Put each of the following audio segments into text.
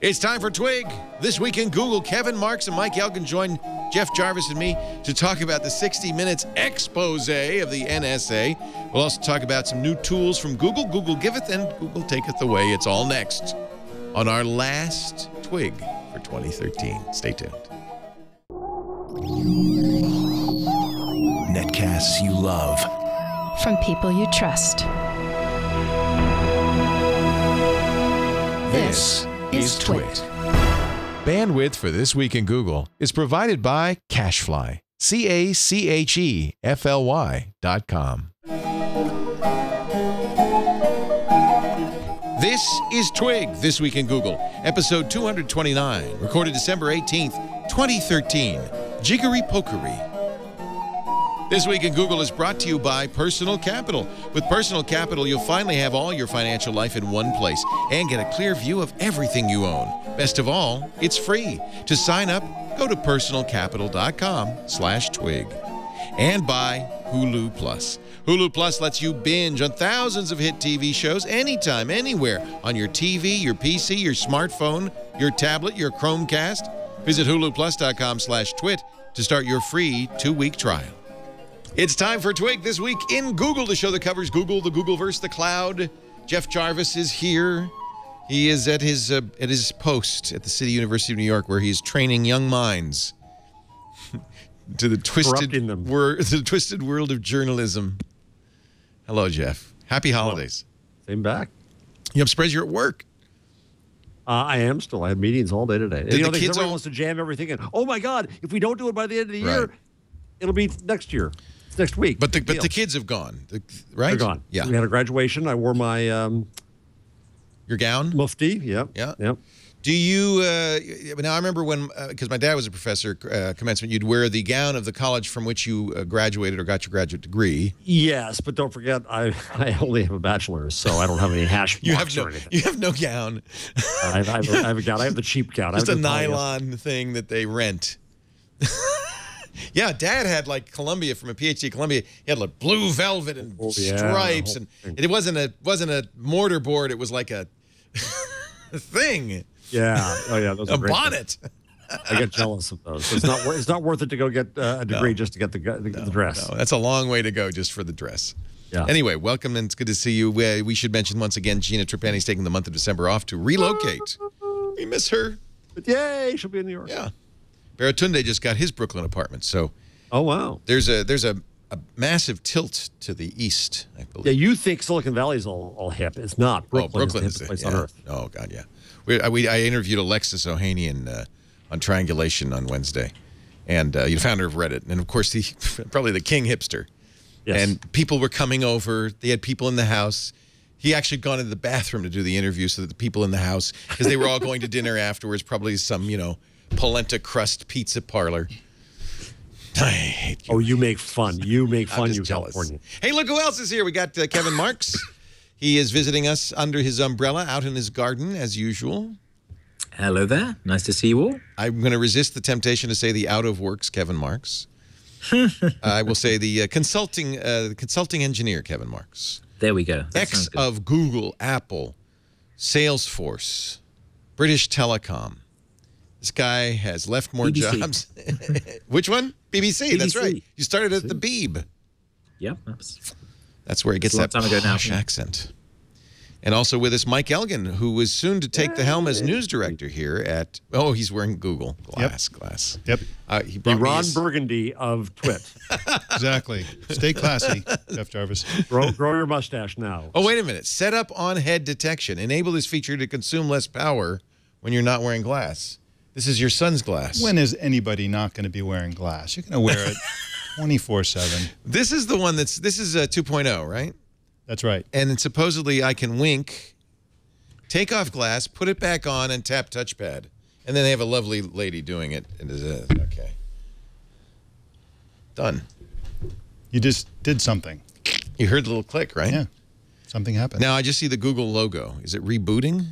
It's time for Twig. This week in Google, Kevin Marks and Mike Elgin join Jeff Jarvis and me to talk about the 60 Minutes expose of the NSA. We'll also talk about some new tools from Google. Google giveth and Google taketh away. It's all next on our last Twig for 2013. Stay tuned. Netcasts you love. From people you trust. This is Twit. Bandwidth for This Week in Google is provided by Cachefly. CACHEFLY.com. This is Twig, This Week in Google, episode 229, recorded December 18th, 2013. Jiggery Pokery. This Week in Google is brought to you by Personal Capital. With Personal Capital, you'll finally have all your financial life in one place and get a clear view of everything you own. Best of all, it's free. To sign up, go to personalcapital.com/twig. And by Hulu Plus. Hulu Plus lets you binge on thousands of hit TV shows anytime, anywhere, on your TV, your PC, your smartphone, your tablet, your Chromecast. Visit huluplus.com/twit to start your free 2-week trial. It's time for Twig This Week in Google, the show that covers Google, the Googleverse, the cloud. Jeff Jarvis is here. He is at his post at the City University of New York, where he's training young minds to the twisted world of journalism. Hello, Jeff. Happy holidays. Same back. I'm surprised you're at work. I am still. I have meetings all day today. Did the kids everyone wants to jam everything in. Oh my God! If we don't do it by the end of the year, it'll be next year. It's next week. But the kids have gone, right? They're gone. Yeah. So we had a graduation. I wore my your gown. Mufti. Yep. Yeah. Yep. Do you? Now I remember when, because my dad was a professor, commencement. You'd wear the gown of the college from which you graduated or got your graduate degree. Yes, but don't forget, I only have a bachelor's, so I don't have any hash marks or anything. You have no gown. I have a gown. I have the cheap gown. Just a nylon thing that they rent. Yeah, Dad had like Columbia, from a PhD at Columbia. He had like blue velvet and stripes, and it wasn't a mortar board. It was like a thing. Yeah. Oh yeah. Those are great bonnet. I get jealous of those. It's not worth it to go get a degree just to get the dress. No, that's a long way to go just for the dress. Yeah. Anyway, welcome, and it's good to see you. We should mention once again, Gina Trapani's taking the month of December off to relocate. We miss her. But yay, she'll be in New York. Yeah. Baratunde just got his Brooklyn apartment, so oh wow, there's a massive tilt to the east, I believe. Yeah, you think Silicon Valley's all hip? It's not. Brooklyn is the place on earth. Oh God, yeah. I interviewed Alexis Ohanian on Triangulation on Wednesday, and you founder of Reddit, and of course probably the king hipster. Yes. And people were coming over. They had people in the house. He actually had gone into the bathroom to do the interview so that the people in the house, because they were all going to dinner afterwards, probably some polenta crust pizza parlor. I hate you. Oh, you make fun. You make fun, you California. Hey, look who else is here. We got Kevin Marks. He is visiting us under his umbrella out in his garden, as usual. Hello there. Nice to see you all. I'm going to resist the temptation to say the out-of-works Kevin Marks. I will say the consulting engineer Kevin Marks. There we go. Ex of Google, Apple, Salesforce, British Telecom. This guy has left more jobs. Which one? BBC. That's right. You started at the Beeb. Yep. That's where he gets that posh accent. And also with us, Mike Elgin, who is soon to take the helm as news director here at... Oh, he's wearing Google glass. Yep. He brought the Ron Burgundy of Twit. Exactly. Stay classy, Jeff Jarvis. Grow your mustache now. Oh, wait a minute. Set up on-head detection. Enable this feature to consume less power when you're not wearing glass. This is your son's glass. When is anybody not going to be wearing glass? You're going to wear it 24/7. This is the one this is 2.0, right? That's right. And then supposedly I can wink, take off glass, put it back on, and tap touchpad. And then they have a lovely lady doing it. Okay. Done. You just did something. You heard the little click, right? Yeah. Something happened. Now I just see the Google logo. Is it rebooting?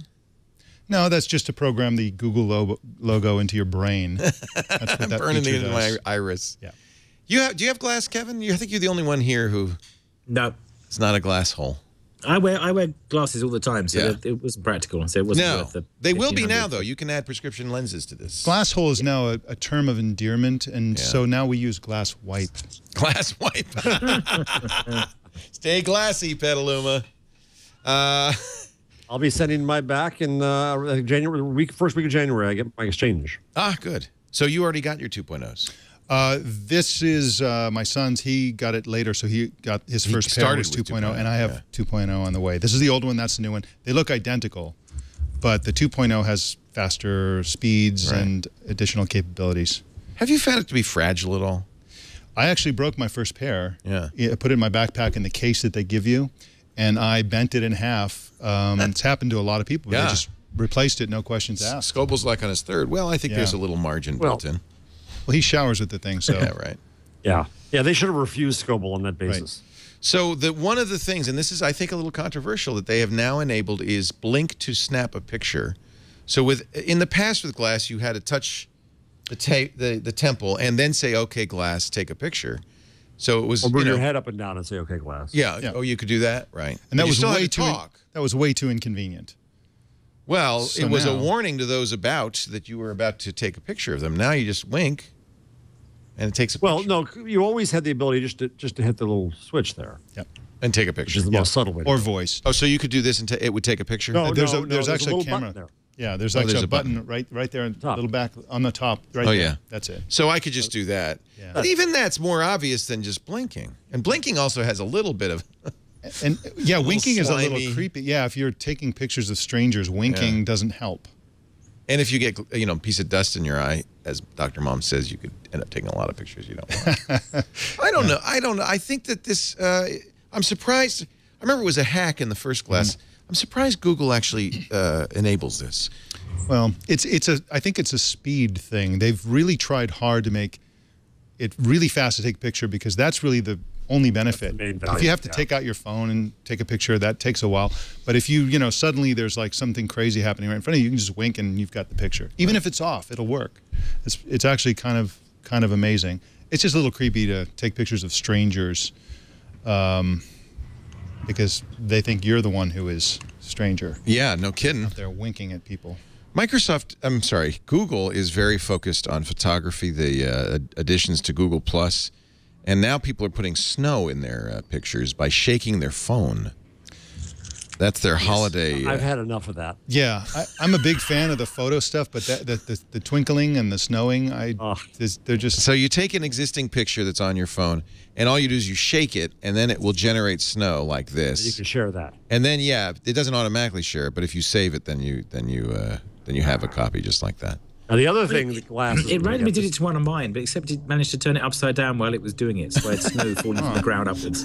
No, that's just to program the Google logo into your brain. That's what that burning it into does. my iris. Yeah. Do you have glass, Kevin? I think you're the only one here who... No. It's not a glass hole. I wear glasses all the time, so it wasn't practical. So it wasn't worth the. They will be now, though. You can add prescription lenses to this. Glass hole is now a term of endearment, and so now we use glass wipe. Glass wipe. Stay glassy, Petaluma. I'll be sending my back in January, first week of January. I get my exchange. Ah, good. So you already got your 2.0s. This is my son's. He got it later, so he got his first pair was 2.0, and I have 2.0 on the way. This is the old one. That's the new one. They look identical, but the 2.0 has faster speeds and additional capabilities. Have you found it to be fragile at all? I actually broke my first pair. Yeah. I put it in my backpack in the case that they give you, and I bent it in half. It's happened to a lot of people. They just replaced it, no questions asked. Scoble's like on his third. Well, I think there's a little margin built in. Well, he showers with the thing, so. Yeah, right. Yeah. Yeah, they should have refused Scoble on that basis. Right. So one of the things, and this is, I think, a little controversial, that they have now enabled is blink to snap a picture. So in the past with glass, you had to touch the temple and then say, "Okay, glass, take a picture." So it was. Or move your head up and down and say, "Okay, glass." Yeah. Oh, you could do that, right? And that was way too. That was way too inconvenient. Well, So it was a now- warning to those about that you were about to take a picture of them. Now you just wink, and it takes a Well, picture. no, you always had the ability just to hit the little switch there, Yep. And take a which picture. is the most subtle way. Or voice. Oh, so you could do this and it would take a picture? No, There's no, there's actually a a little camera button there. Yeah, there's Oh, actually there's a a button. right there, Top. little back on the top, right Oh, there. yeah. That's it. So I could just do that. Yeah. But even that's more obvious than just blinking. And blinking also has a little bit of... And yeah, winking is a slimy. little creepy. Yeah, if you're taking pictures of strangers, winking doesn't help. And if you get, a piece of dust in your eye, as Dr. Mom says, you could end up taking a lot of pictures you don't want. I don't know. I think that this... I'm surprised. I remember it was a hack in the first glass. I'm surprised Google actually enables this. Well, I think it's a speed thing. They've really tried hard to make it really fast to take a picture because that's really the only benefit. main If value, you have to take out your phone and take a picture, that takes a while. But if you suddenly there's like something crazy happening right in front of you, you can just wink and you've got the picture. Even if it's off, it'll work. It's actually kind of amazing. It's just a little creepy to take pictures of strangers because they think you're the one who is stranger. Yeah, no kidding. They're winking at people. Google is very focused on photography, the additions to Google+, and now people are putting snow in their pictures by shaking their phone. That's their holiday. I've had enough of that. Yeah, I'm a big fan of the photo stuff, but the twinkling and the snowing, they're just... So you take an existing picture that's on your phone, and all you do is you shake it, and then it will generate snow like this. You can share that. And then, it doesn't automatically share it, but if you save it, then you have a copy just like that. Now, the other thing, the glass... It randomly did it to one of mine, but except it managed to turn it upside down while it was doing it, so I had snow falling from the ground upwards.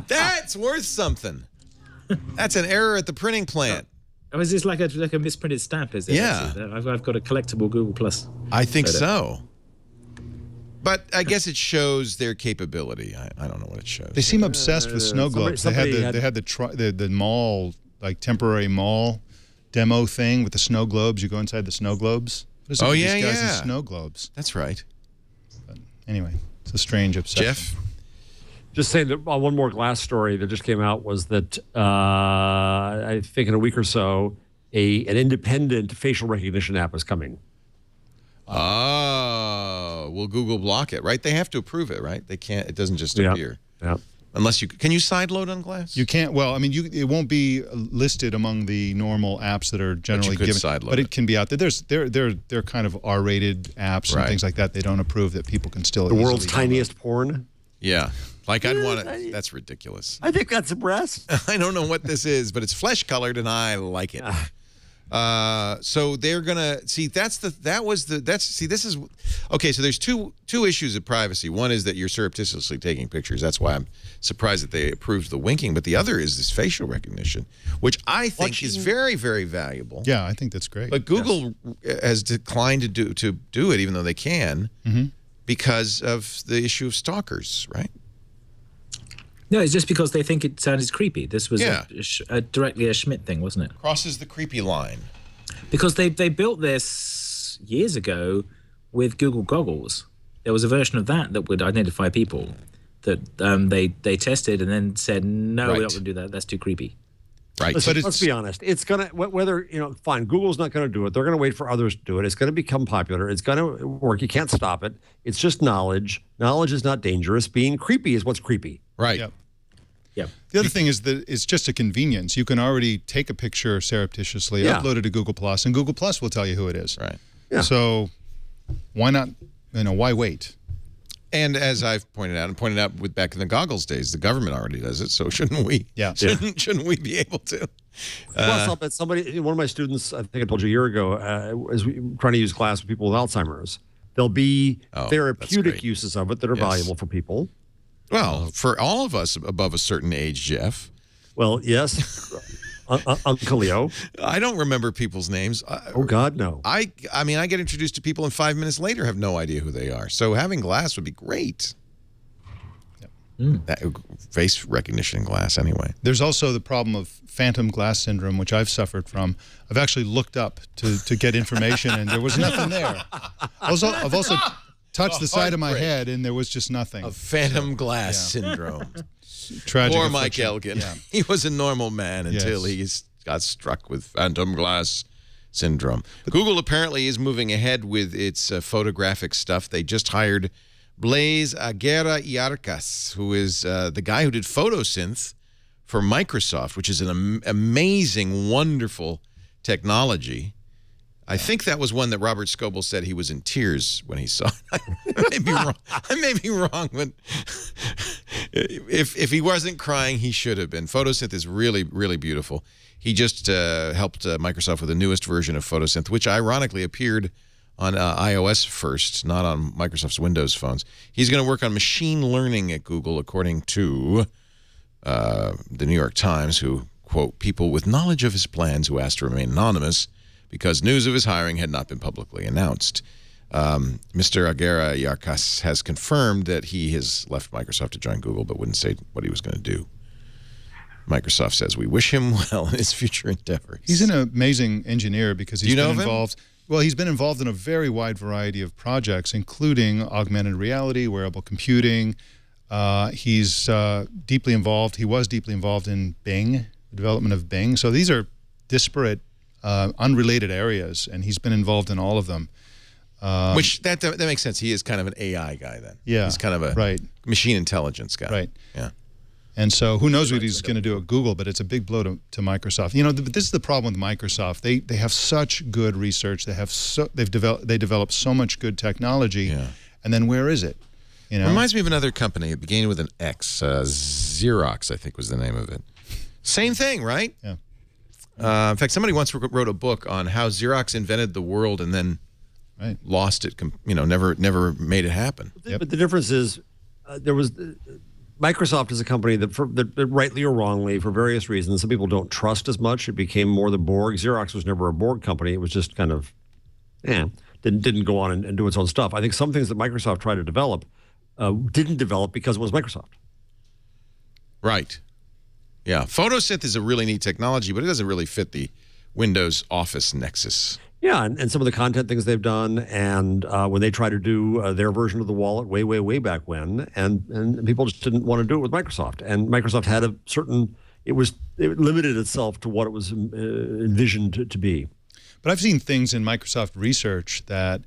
That's worth something. That's an error at the printing plant. Oh, is this like a misprinted stamp, is it? Yeah. I've got a collectible Google Plus. I think so. But I guess it shows their capability. I don't know what it shows. They seem obsessed with snow globes. They had the mall, like temporary mall demo thing with the snow globes. You go inside the snow globes. What is it with these guys in snow globes? That's right. But anyway, it's a strange obsession. Jeff? Just saying that one more glass story that just came out was that I think in a week or so, an independent facial recognition app is coming. Oh, will Google block it, right? They have to approve it, right? They can't. It doesn't just appear. Yeah. Unless can you sideload on glass? You can't. Well, I mean, it won't be listed among the normal apps that are generally given. But it can be out there. They're kind of R-rated apps and things like that. They don't approve that people can still. The world's tiniest porn. Yeah. Like I'd want to. That's ridiculous. I think that's a breast. I don't know what this is, but it's flesh colored, and I like it. So they're gonna see. This is okay. So there's two issues of privacy. One is that you're surreptitiously taking pictures. That's why I'm surprised that they approved the winking. But the other is this facial recognition, which I think is very, very valuable. Yeah, I think that's great. But Google has declined to do it, even though they can, because of the issue of stalkers, right? No, it's just because they think it sounded creepy. This was directly a Schmidt thing, wasn't it? Crosses the creepy line. Because they built this years ago with Google goggles. There was a version of that would identify people. they tested and then said, no, we're not going to do that. That's too creepy. Right. Listen, but let's be honest. It's going to, whether, fine, Google's not going to do it. They're going to wait for others to do it. It's going to become popular. It's going to work. You can't stop it. It's just knowledge. Knowledge is not dangerous. Being creepy is what's creepy. Right. Yep. Yeah. The other thing is that it's just a convenience. You can already take a picture surreptitiously, upload it to Google Plus, and Google Plus will tell you who it is. Right. Yeah. So why not, why wait? And as I've pointed out with back in the goggles days, the government already does it, so shouldn't we? Yeah. Shouldn't we be able to? Plus, I'll bet somebody, one of my students, I think I told you a year ago, is trying to use glass with people with Alzheimer's. There'll be therapeutic uses of it that are valuable for people. Well, for all of us above a certain age, Jeff. Well, yes, Uncle Leo. I don't remember people's names. Oh, God, no. I mean, I get introduced to people and 5 minutes later have no idea who they are. So having glass would be great. That, face recognition in glass, anyway. There's also the problem of phantom glass syndrome, which I've suffered from. I've actually looked up to get information, and there was nothing there. I've also touched the side of my head, and there was just nothing. A phantom glass syndrome. Tragic. Poor Mike Elgin. Yeah. He was a normal man until he got struck with phantom glass syndrome. Google apparently is moving ahead with its photographic stuff. They just hired Blaise Aguirre-Yarcas, who is the guy who did photosynth for Microsoft, which is an amazing, wonderful technology. I think that was one that Robert Scoble said he was in tears when he saw it. I may be wrong, but if he wasn't crying, he should have been. Photosynth is really, really beautiful. He just helped Microsoft with the newest version of Photosynth, which ironically appeared on iOS first, not on Microsoft's Windows phones. He's going to work on machine learning at Google, according to the New York Times, who, quote, people with knowledge of his plans who asked to remain anonymous because news of his hiring had not been publicly announced. Mr. Aguirre-Yarcas has confirmed that he has left Microsoft to join Google, but wouldn't say what he was going to do. Microsoft says, we wish him well in his future endeavors. He's an amazing engineer because he's been involved. Him? Well, he's been involved in a very wide variety of projects, including augmented reality, wearable computing. He's deeply involved. He was deeply involved in Bing, the development of Bing. So these are disparate, unrelated areas, and he's been involved in all of them. Which that makes sense. He is kind of an AI guy then. Yeah, he's kind of a machine intelligence guy. Right. Yeah. And so who knows what he's going to do at Google, but it's a big blow to Microsoft. But this is the problem with Microsoft. They have such good research. They developed so much good technology. Yeah. And then where is it? Reminds me of another company. It began with an X. Xerox, I think, was the name of it. Same thing, right? Yeah. In fact, somebody once wrote a book on how Xerox invented the world and then lost it. Never made it happen. But the difference is, there was. Microsoft is a company that rightly or wrongly, for various reasons, some people don't trust as much. It became more the Borg. Xerox was never a Borg company. It was just kind of, didn't go on and do its own stuff. I think some things that Microsoft tried to develop didn't develop because it was Microsoft. Right. Yeah. Photosynth is a really neat technology, but it doesn't really fit the Windows Office Nexus. Yeah, and some of the content things they've done, and when they tried to do their version of the wallet way back when, and people just didn't want to do it with Microsoft. And Microsoft had a certain, it limited itself to what it was envisioned to be. But I've seen things in Microsoft research that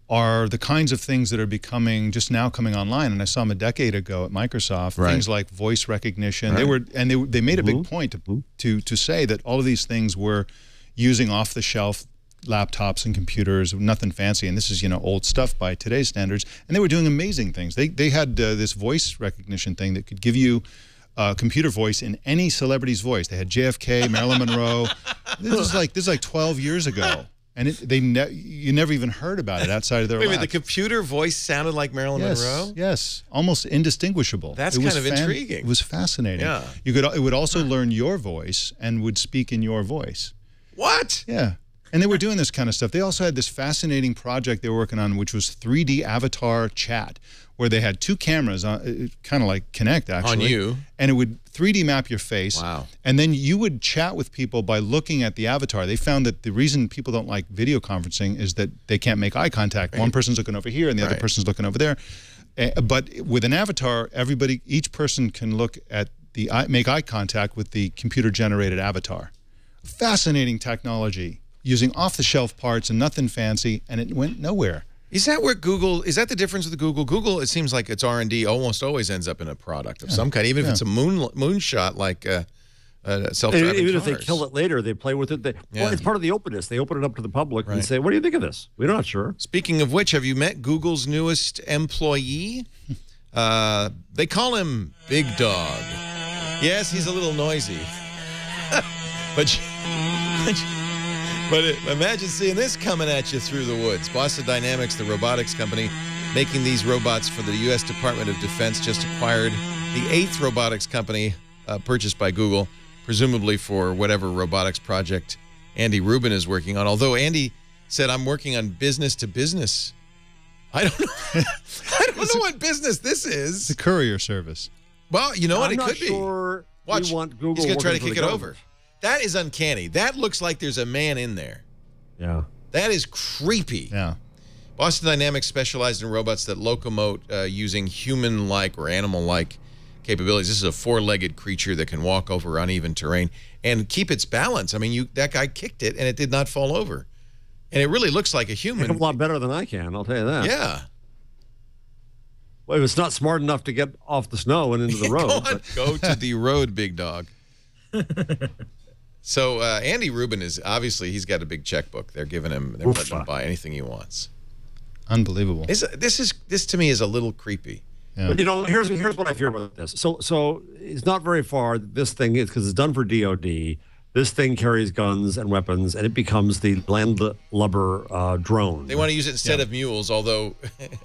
are the kinds of things that are just now coming online. And I saw them a decade ago at Microsoft. Right. Things like voice recognition. Right. They made a big point to say that all of these things were using off-the-shelf laptops and computers, nothing fancy, and this is old stuff by today's standards, and they were doing amazing things. They had this voice recognition thing that could give you computer voice in any celebrity's voice. They had JFK, Marilyn Monroe. This is like 12 years ago, and you never even heard about it outside of their Wait, labs. the computer voice sounded like Marilyn Monroe? Yes, almost indistinguishable. That's kind of intriguing. It was fascinating. Yeah. It would also learn your voice and would speak in your voice. What? Yeah. And they were doing this kind of stuff. They also had this fascinating project they were working on, which was 3D avatar chat, where they had two cameras, kind of like Kinect, actually. On you. And it would 3D map your face. Wow. And then you would chat with people by looking at the avatar. They found that the reason people don't like video conferencing is that they can't make eye contact. Right. One person's looking over here and the other person's looking over there. But with an avatar, each person can look at make eye contact with the computer-generated avatar. Fascinating technology, using off-the-shelf parts and nothing fancy, and it went nowhere. Is that where Google, is that the difference with Google? Google, it seems like its R&D almost always ends up in a product of some kind, even if it's a moonshot like self-driving cars. Even if they kill it later, they play with it. Well, it's part of the openness. They open it up to the public and say, what do you think of this? We're not sure. Speaking of which, have you met Google's newest employee? They call him Big Dog. Yes, he's a little noisy. But imagine seeing this coming at you through the woods. Boston Dynamics, the robotics company making these robots for the U.S. Department of Defense, just acquired the 8th robotics company purchased by Google, presumably for whatever robotics project Andy Rubin is working on. Although Andy said, I'm working on business to business. I don't know. I don't know what business this is. It's a courier service. Well, you know what? It could be. Watch. Want Google He's going to try to kick it over. That is uncanny. That looks like there's a man in there. Yeah. That is creepy. Yeah. Boston Dynamics specialized in robots that locomote using human-like or animal-like capabilities. This is a 4-legged creature that can walk over uneven terrain and keep its balance. I mean, that guy kicked it, and it did not fall over. And it really looks like a human. A lot better than I can, I'll tell you that. Yeah. Well, it's not smart enough to get off the snow and into the road. Go to the road, Big Dog. So Andy Rubin is obviously, he's got a big checkbook. They're letting him buy anything he wants. Unbelievable. This to me is a little creepy. Yeah. But, you know, here's what I fear about this. So it's not very far. This thing is, because it's done for DOD. This thing carries guns and weapons, and it becomes the landlubber drone. They want to use it instead of mules, although,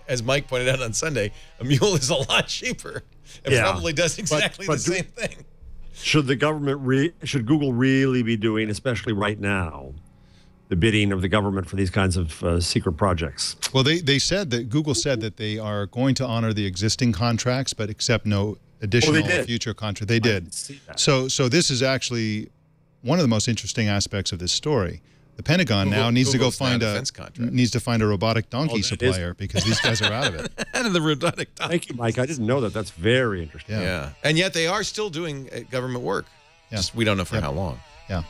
as Mike pointed out on Sunday, a mule is a lot cheaper. It probably does exactly the same thing. Should the government, should Google really be doing, especially right now, the bidding of the government for these kinds of secret projects? Well, Google said that they are going to honor the existing contracts, but accept no additional future contract. They did. So this is actually one of the most interesting aspects of this story. The Pentagon now needs to go find a robotic donkey supplier because these guys are out of it. Out of the robotic donkey. Thank you, Mike. I didn't know that. That's very interesting. Yeah. And yet they are still doing government work. Yeah. Just we don't know for how long. Yeah.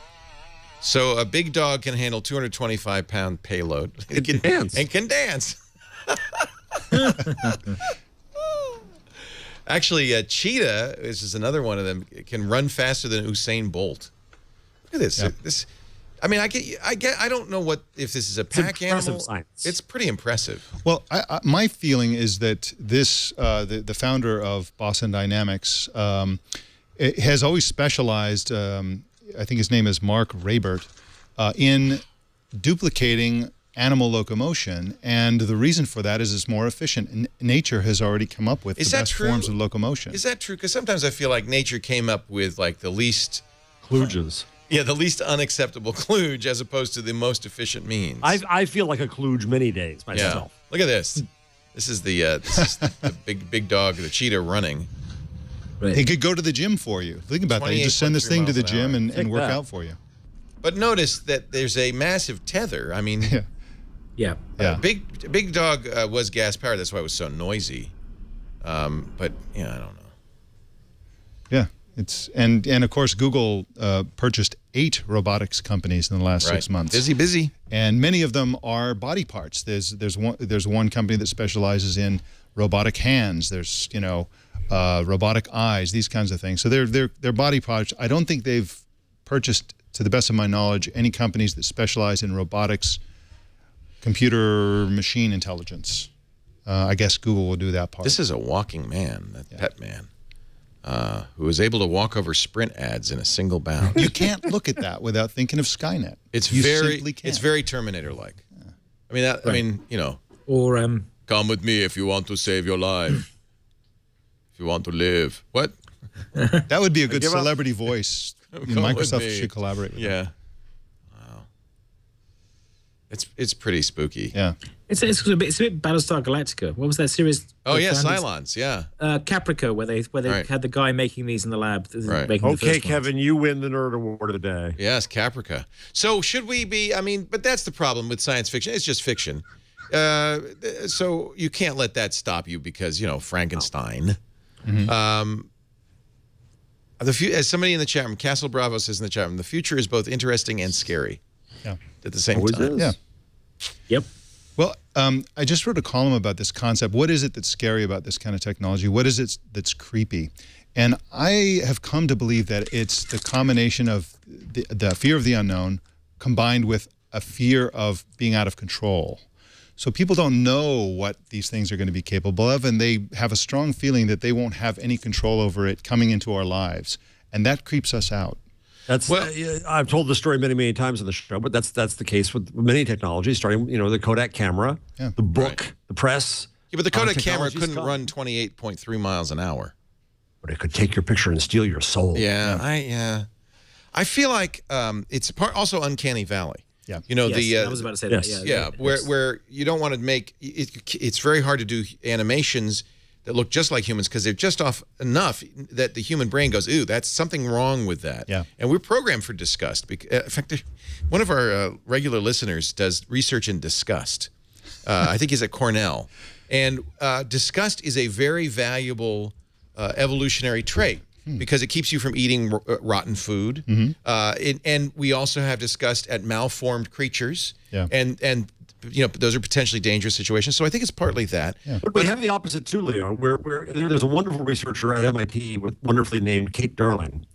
So a Big Dog can handle 225-pound payload. It can dance. And can dance. Actually, Cheetah, which is another one of them, can run faster than Usain Bolt. Look at this. Yep. I mean, I don't know if this is a pack animal. Science. It's pretty impressive. Well, my feeling is that this, the founder of Boston Dynamics, has always specialized. I think his name is Mark Raybert, in duplicating animal locomotion, and the reason for that is it's more efficient. Nature has already come up with the best forms of locomotion. Is that true? Because sometimes I feel like nature came up with like the least kludges. Yeah, the least unacceptable kludge as opposed to the most efficient means. I feel like a kludge many days myself. Yeah. Look at this. This is the big dog, the cheetah running. Right. He could go to the gym for you. Think about that. You just send this thing to the gym and work out for you. But notice that there's a massive tether. I mean, yeah. Big Dog was gas powered. That's why it was so noisy. But yeah, I don't know. Yeah, and of course Google purchased 8 robotics companies in the last 6 months. Busy. And many of them are body parts. There's one company that specializes in robotic hands. There's robotic eyes, these kinds of things. So they're body parts. I don't think they've purchased, to the best of my knowledge, any companies that specialize in robotics, computer machine intelligence. I guess Google will do that part. This is a walking man, that pet man, who is able to walk over Sprint ads in a single bound. You can't look at that without thinking of Skynet. It's very Terminator-like. Yeah. I mean, Or come with me if you want to save your life. If you want to live. What? That would be a good celebrity voice. Microsoft should collaborate with them. Wow. It's pretty spooky. Yeah. It's a bit Battlestar Galactica. What was that series? Oh yeah, Cylons. Yeah. Caprica, where they had the guy making these in the lab. Okay, Kevin, you win the nerd award of the day. Yes, Caprica. So should we be? I mean, but that's the problem with science fiction. It's just fiction. So you can't let that stop you because, you know, Frankenstein. As somebody in the chat room, Castle Bravo says in the chat room, the future is both interesting and scary at the same time. Yeah. Yep. Well, I just wrote a column about this concept. What is it that's scary about this kind of technology? What is it that's creepy? And I have come to believe that it's the combination of the fear of the unknown combined with a fear of being out of control. So people don't know what these things are going to be capable of, and they have a strong feeling that they won't have any control over it coming into our lives. And that creeps us out. That's I've told the story many, many times on the show, but that's the case with many technologies, starting, you know, the Kodak camera, the book, the press. Yeah, but the Kodak camera couldn't run 28.3 miles an hour. But it could take your picture and steal your soul. Yeah, I feel like it's also uncanny valley. Yeah, you know, I was about to say that. Yeah, where you don't want to make it. It's very hard to do animations that look just like humans because they're just off enough that the human brain goes, ooh, that's something wrong with that. Yeah, and we're programmed for disgust. In fact, one of our regular listeners does research in disgust. I think he's at Cornell, and disgust is a very valuable evolutionary trait because it keeps you from eating rotten food. And we also have disgust at malformed creatures. And you know, those are potentially dangerous situations. So I think it's partly that. But we have the opposite too, Leo. There's a wonderful researcher at MIT wonderfully named Kate Darling,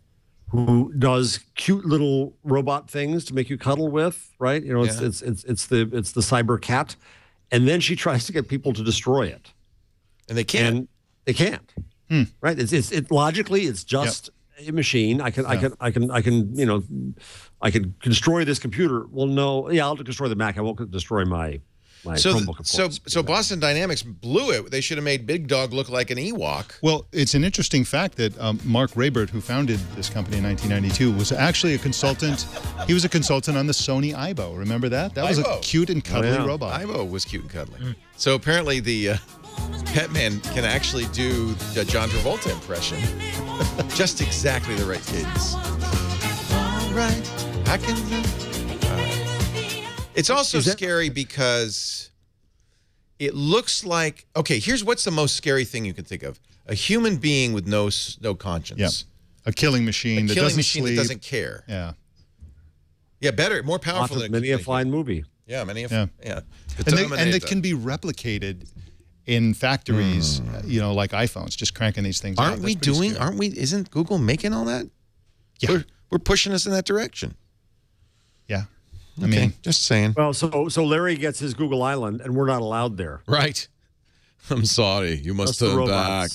who does cute little robot things to make you cuddle with, right? You know, it's the cyber cat. And then she tries to get people to destroy it. And they can't. And they can't. Right? It's logically it's just a machine. I can you know, I can destroy this computer. Well, no, I'll destroy the Mac. I won't destroy my Chromebook. Of course. So Boston Dynamics blew it. They should have made Big Dog look like an Ewok. Well, it's an interesting fact that Mark Raybert, who founded this company in 1992, was actually a consultant. He was a consultant on the Sony Aibo. Remember that? That was a cute and cuddly robot. Aibo was cute and cuddly. So apparently the Pet Man can actually do the John Travolta impression. Just exactly the right cadence. All right, I can do. It's also scary because it looks like, okay, here's what's the most scary thing you can think of. A human being with no conscience. Yeah. A killing machine that doesn't sleep. That doesn't care. Yeah. Yeah, better, more powerful than many a fine movie. Yeah, many a and they can be replicated in factories, you know, like iPhones, just cranking these things out. Isn't Google making all that? Yeah. We're pushing us in that direction. Yeah. I mean, just saying. Well, so Larry gets his Google Island, and we're not allowed there. Right. I'm sorry. You must turn back.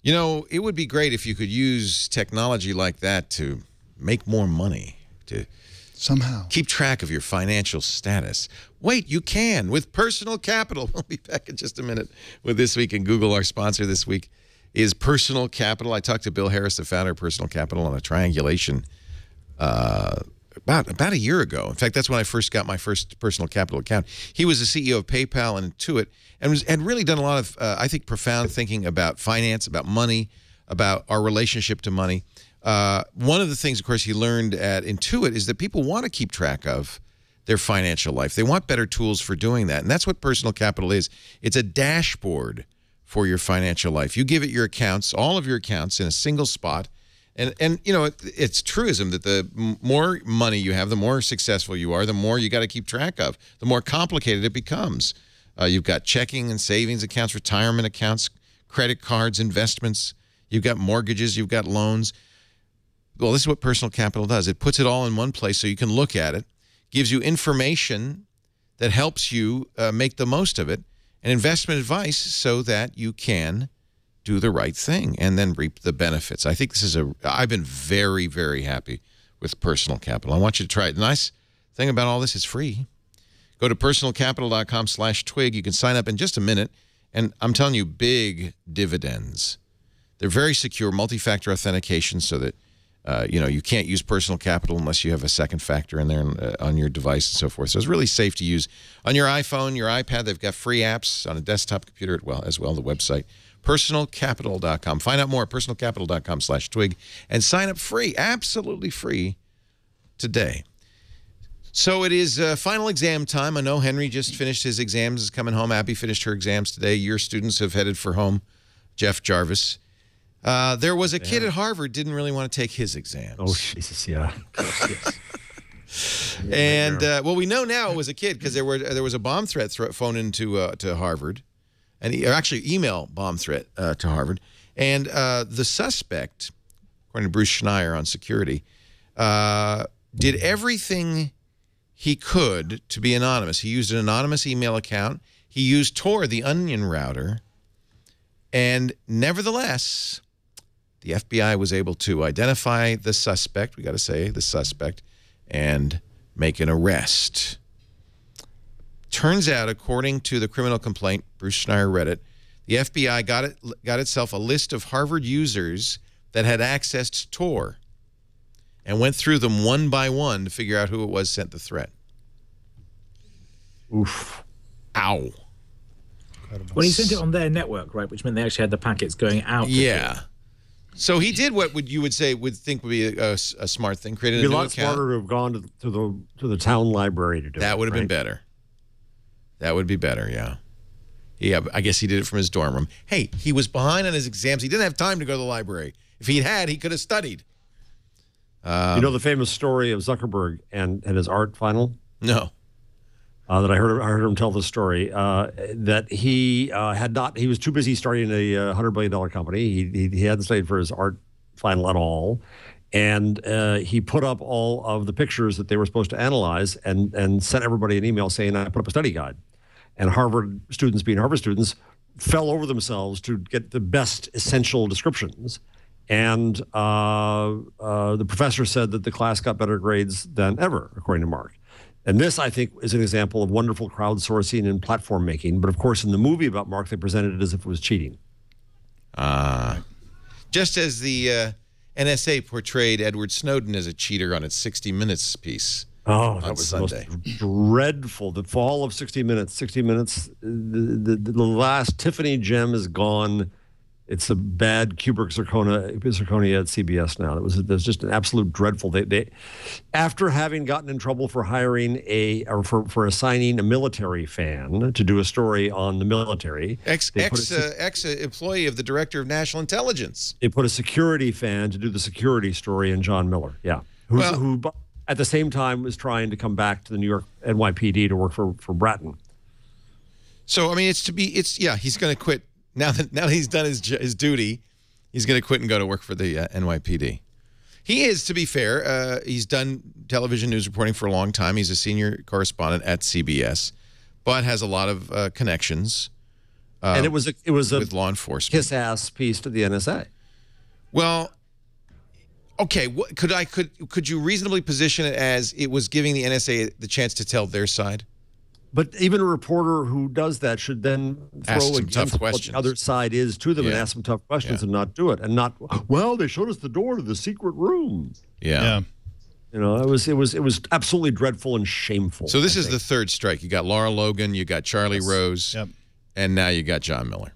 You know, it would be great if you could use technology like that to make more money, to somehow keep track of your financial status. Wait, you can with Personal Capital. We'll be back in just a minute with This Week in Google. Our sponsor this week is Personal Capital. I talked to Bill Harris, the founder of Personal Capital, on a triangulation about a year ago. In fact, that's when I first got my first Personal Capital account. He was the CEO of PayPal and Intuit, and had really done a lot of, I think, profound thinking about finance, about money, about our relationship to money. One of the things, of course, he learned at Intuit is that people want to keep track of their financial life. They want better tools for doing that, and that's what Personal Capital is. It's a dashboard for your financial life. You give it your accounts, all of your accounts, in a single spot, and you know, it's truism that the more money you have, the more successful you are, the more you got to keep track of, the more complicated it becomes. You've got checking and savings accounts, retirement accounts, credit cards, investments. You've got mortgages, you've got loans. Well, this is what Personal Capital does. It puts it all in one place so you can look at it, gives you information that helps you make the most of it, and investment advice so that you can do the right thing and then reap the benefits. I think this is I've been very, very happy with Personal Capital. I want you to try it. The nice thing about all this is free. Go to personalcapital.com/twig. You can sign up in just a minute, and I'm telling you, big dividends. They're very secure, multi-factor authentication so that you know, you can't use Personal Capital unless you have a second factor in there on your device and so forth. So it's really safe to use on your iPhone, your iPad. They've got free apps on a desktop computer as well. The website, personalcapital.com. Find out more at personalcapital.com/twig and sign up free, absolutely free today. So it is final exam time. I know Henry just finished his exams, is coming home. Abby finished her exams today. Your students have headed for home. Jeff Jarvis. There was a kid at Harvard didn't really want to take his exams. Oh, Jesus, yeah. And well, we know now it was a kid because there was a bomb threat phoned into to Harvard, and or actually email bomb threat to Harvard, and the suspect, according to Bruce Schneier on security, did everything he could to be anonymous. He used an anonymous email account. He used Tor, the onion router, and nevertheless, the FBI was able to identify the suspect. We got to say the suspect. And make an arrest. Turns out, according to the criminal complaint, Bruce Schneier read it, the FBI got itself a list of Harvard users that had accessed Tor and went through them one by one to figure out who it was sent the threat. Oof. Ow. Well, he sent it on their network, right, which meant they actually had the packets going out. Yeah. So he did what you would think would be a smart thing. Created a new account. It'd be a lot smarter to have gone to the town library to do it. That would have been better. That would be better, yeah. Yeah, I guess he did it from his dorm room. Hey, he was behind on his exams. He didn't have time to go to the library. If he had, he could have studied. You know the famous story of Zuckerberg and his art final? No. That I heard him tell the story that he he was too busy starting a $100 billion company. He hadn't studied for his art final at all, and he put up all of the pictures that they were supposed to analyze and sent everybody an email saying, I put up a study guide. And Harvard students, being Harvard students, fell over themselves to get the best essential descriptions. And the professor said that the class got better grades than ever, according to Mark. And this, I think, is an example of wonderful crowdsourcing and platform making. But, of course, in the movie about Mark, they presented it as if it was cheating. Just as the NSA portrayed Edward Snowden as a cheater on its 60 Minutes piece that was Sunday. The most dreadful. The fall of 60 Minutes. 60 Minutes, the last Tiffany gem is gone. It's a bad Kubrick zirconia at CBS now. It was just an absolute dreadful. They after having gotten in trouble for hiring for assigning a military fan to do a story on the military, ex-employee of the director of national intelligence. They put a security fan to do the security story in John Miller. Yeah, who at the same time was trying to come back to the New York NYPD to work for Bratton. So I mean, he's going to quit. Now that he's done his duty, he's going to quit and go to work for the NYPD. He is, to be fair, he's done television news reporting for a long time. He's a senior correspondent at CBS, but has a lot of connections. And it was a with law enforcement kiss-ass piece to the NSA. Well, okay, could you reasonably position it as it was giving the NSA the chance to tell their side? But even a reporter who does that should then throw against what the other side is to them and ask some tough questions and not do it. And not, well, they showed us the door to the secret room. Yeah. You know, it was absolutely dreadful and shameful. So this is the third strike. You got Laura Logan, you got Charlie Rose, and now you got John Miller.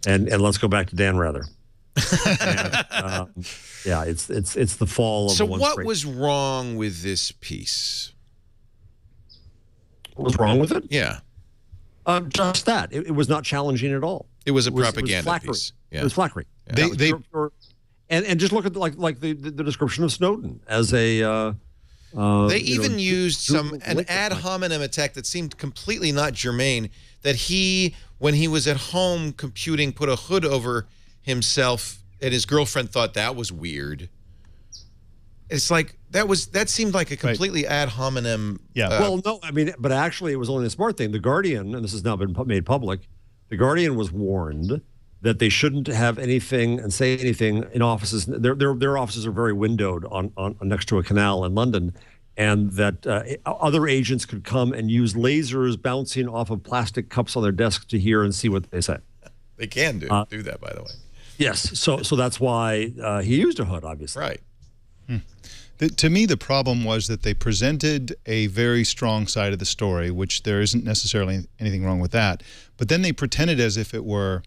And let's go back to Dan Rather. Yeah, it's the fall of So what was wrong with this piece? What was wrong with it? Yeah. Just that. It was not challenging at all. It was a propaganda piece. Yeah. It was flackery. Yeah. And just look at the description of Snowden as a they even used an ad hominem attack that seemed completely not germane, that he, when he was at home computing, put a hood over himself, and his girlfriend thought that was weird. It's like that seemed like a completely ad hominem. Yeah. Well, no, I mean, but actually, it was only a smart thing. The Guardian, and this has now been made public, the Guardian was warned that they shouldn't have anything and say anything in offices. Their offices are very windowed on next to a canal in London, and that other agents could come and use lasers bouncing off of plastic cups on their desks to hear and see what they say. They can do that, by the way. Yes. So that's why he used a hood, obviously. Right. To me, the problem was that they presented a very strong side of the story, which there isn't necessarily anything wrong with that. But then they pretended as if it were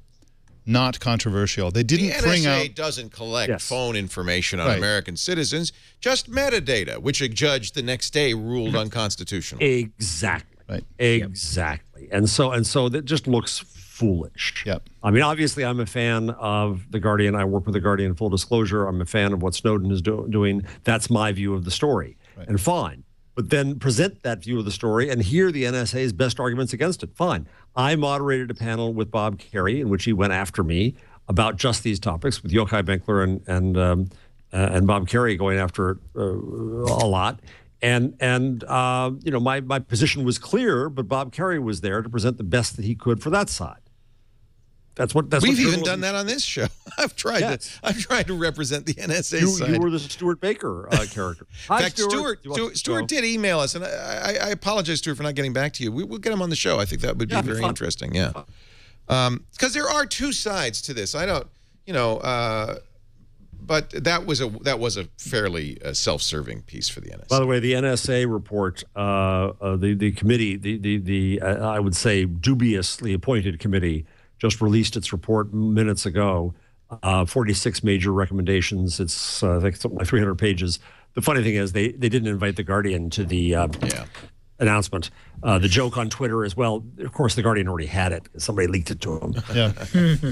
not controversial. They didn't bring out... The NSA doesn't collect phone information on American citizens, just metadata, which a judge the next day ruled unconstitutional. Exactly. Right. Exactly. And so that just looks foolish. Yep. I mean, obviously, I'm a fan of The Guardian. I work with The Guardian, full disclosure. I'm a fan of what Snowden is doing. That's my view of the story. Right. And fine. But then present that view of the story and hear the NSA's best arguments against it. Fine. I moderated a panel with Bob Kerrey in which he went after me about just these topics, with Yochai Benkler and Bob Kerrey going after it a lot. And you know, my position was clear, but Bob Kerrey was there to present the best that he could for that side. We've even done that on this show. I've tried to represent the NSA side. You were the Stuart Baker character. In fact, Stuart did email us, and I apologize, Stuart, for not getting back to you. We'll get him on the show. I think that would be very interesting. Yeah, because there are two sides to this. I don't, you know, but that was a fairly self-serving piece for the NSA. By the way, the NSA report, the committee, the I would say dubiously appointed committee, just released its report minutes ago, 46 major recommendations. It's, I think, something like 300 pages. The funny thing is they didn't invite The Guardian to the announcement. The joke on Twitter as well, of course, The Guardian already had it. Somebody leaked it to them. Yeah.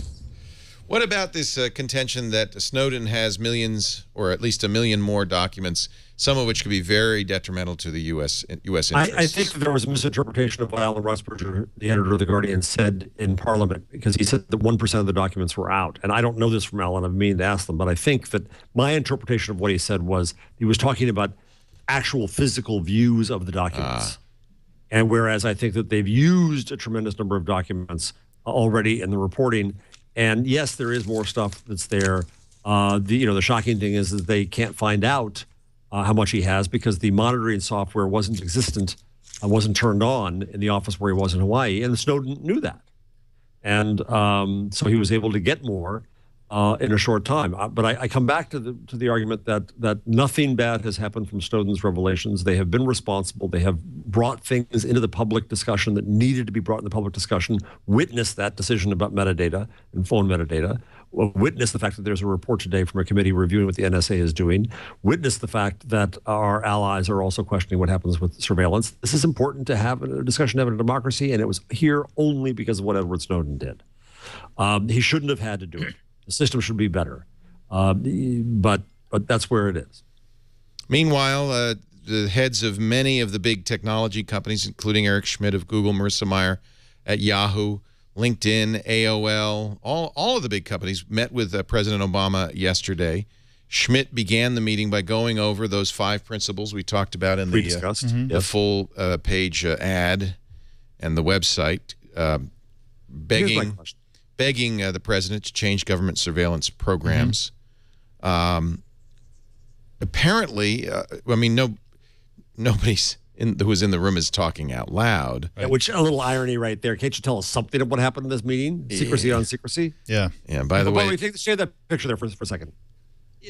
What about this contention that Snowden has millions, or at least 1 million more documents, some of which could be very detrimental to the U.S. interests? I think that there was a misinterpretation of what Alan Rusbridger, the editor of The Guardian, said in Parliament, because he said that 1% of the documents were out. And I don't know this from Alan. I've meaning to ask them. But I think that my interpretation of what he said was he was talking about actual physical views of the documents. And whereas I think that they've used a tremendous number of documents already in the reporting. And yes, there is more stuff that's there. The shocking thing is that they can't find out how much he has because the monitoring software wasn't existent, wasn't turned on in the office where he was in Hawaii, and Snowden knew that. And so he was able to get more in a short time. But I come back to the argument that nothing bad has happened from Snowden's revelations. They have been responsible. They have brought things into the public discussion that needed to be brought in the public discussion, witnessed that decision about metadata and phone metadata, witnessed the fact that there's a report today from a committee reviewing what the NSA is doing, witnessed the fact that our allies are also questioning what happens with surveillance. This is important to have a discussion of in a democracy, and it was here only because of what Edward Snowden did. He shouldn't have had to do it. The system should be better, but that's where it is. Meanwhile, the heads of many of the big technology companies, including Eric Schmidt of Google, Marissa Mayer at Yahoo, LinkedIn, AOL, all of the big companies met with President Obama yesterday. Schmidt began the meeting by going over those 5 principles we talked about in the full page ad and the website, begging the president to change government surveillance programs. Apparently, I mean, nobody's who was in the room is talking out loud. Yeah, which a little irony right there. Can't you tell us something of what happened in this meeting? Secrecy on secrecy. Yeah. Yeah. By the way, share that picture there for a second.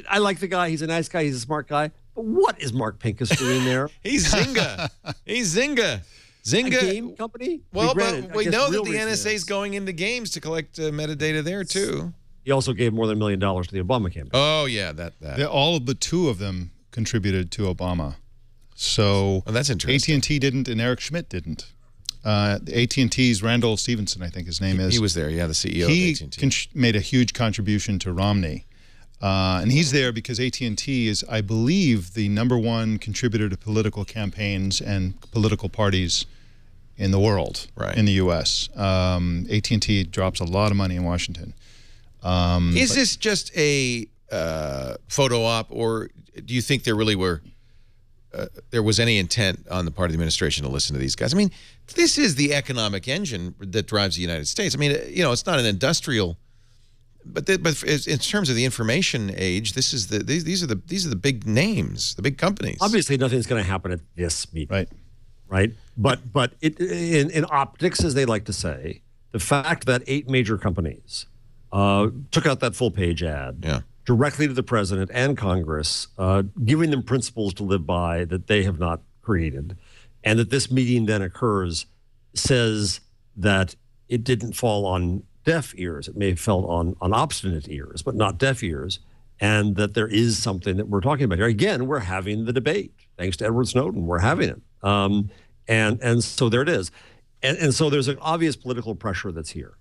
I like the guy. He's a nice guy. He's a smart guy. But what is Mark Pincus doing there? He's Zynga. He's Zynga. Zynga, a game company? Well, but we know that the NSA is going into games to collect metadata there too. He also gave more than $1 million to the Obama campaign. Oh yeah, that. All of the 2 of them contributed to Obama. So that's interesting. AT&T didn't, and Eric Schmidt didn't. AT&T's Randall Stevenson, I think his name is. He was there, yeah, the CEO of AT&T. He made a huge contribution to Romney. And he's there because AT&T is, I believe, the #1 contributor to political campaigns and political parties in the world, in the U.S. AT&T drops a lot of money in Washington. Is this just a photo op, or do you think there really were there was any intent on the part of the administration to listen to these guys? I mean, this is the economic engine that drives the United States. I mean, you know, it's not an industrial, but in terms of the information age, this is these are the big names, the big companies. Obviously, nothing's going to happen at this meeting, right? But in optics, as they like to say, the fact that 8 major companies took out that full page ad directly to the president and Congress, giving them principles to live by that they have not created, and that this meeting then occurs, says that it didn't fall on deaf ears. It may have felt on obstinate ears, but not deaf ears. And that there is something that we're talking about here. Again, we're having the debate. Thanks to Edward Snowden, we're having it. And so there it is. And so there's an obvious political pressure that's here,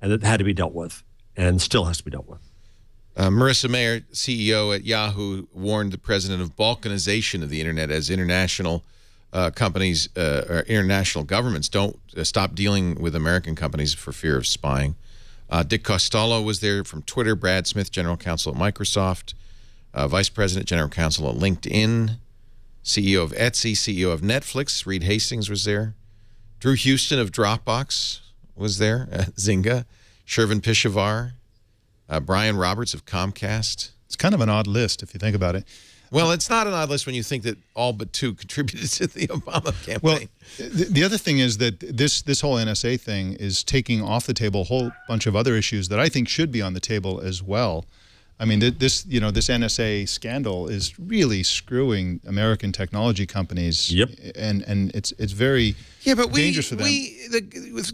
and that had to be dealt with, and still has to be dealt with. Marissa Mayer, CEO at Yahoo, warned the president of balkanization of the internet as international companies or international governments don't stop dealing with American companies for fear of spying. Dick Costolo was there from Twitter. Brad Smith, general counsel at Microsoft, vice president, general counsel at LinkedIn, CEO of Etsy, CEO of Netflix. Reed Hastings was there. Drew Houston of Dropbox was there. Zynga. Shervin Pishavar. Brian Roberts of Comcast. It's kind of an odd list if you think about it. Well, it's not an odd list when you think that all but two contributed to the Obama campaign. Well, the other thing is that this whole NSA thing is taking off the table a whole bunch of other issues that I think should be on the table as well. I mean, this NSA scandal is really screwing American technology companies. Yep. And it's very dangerous for them.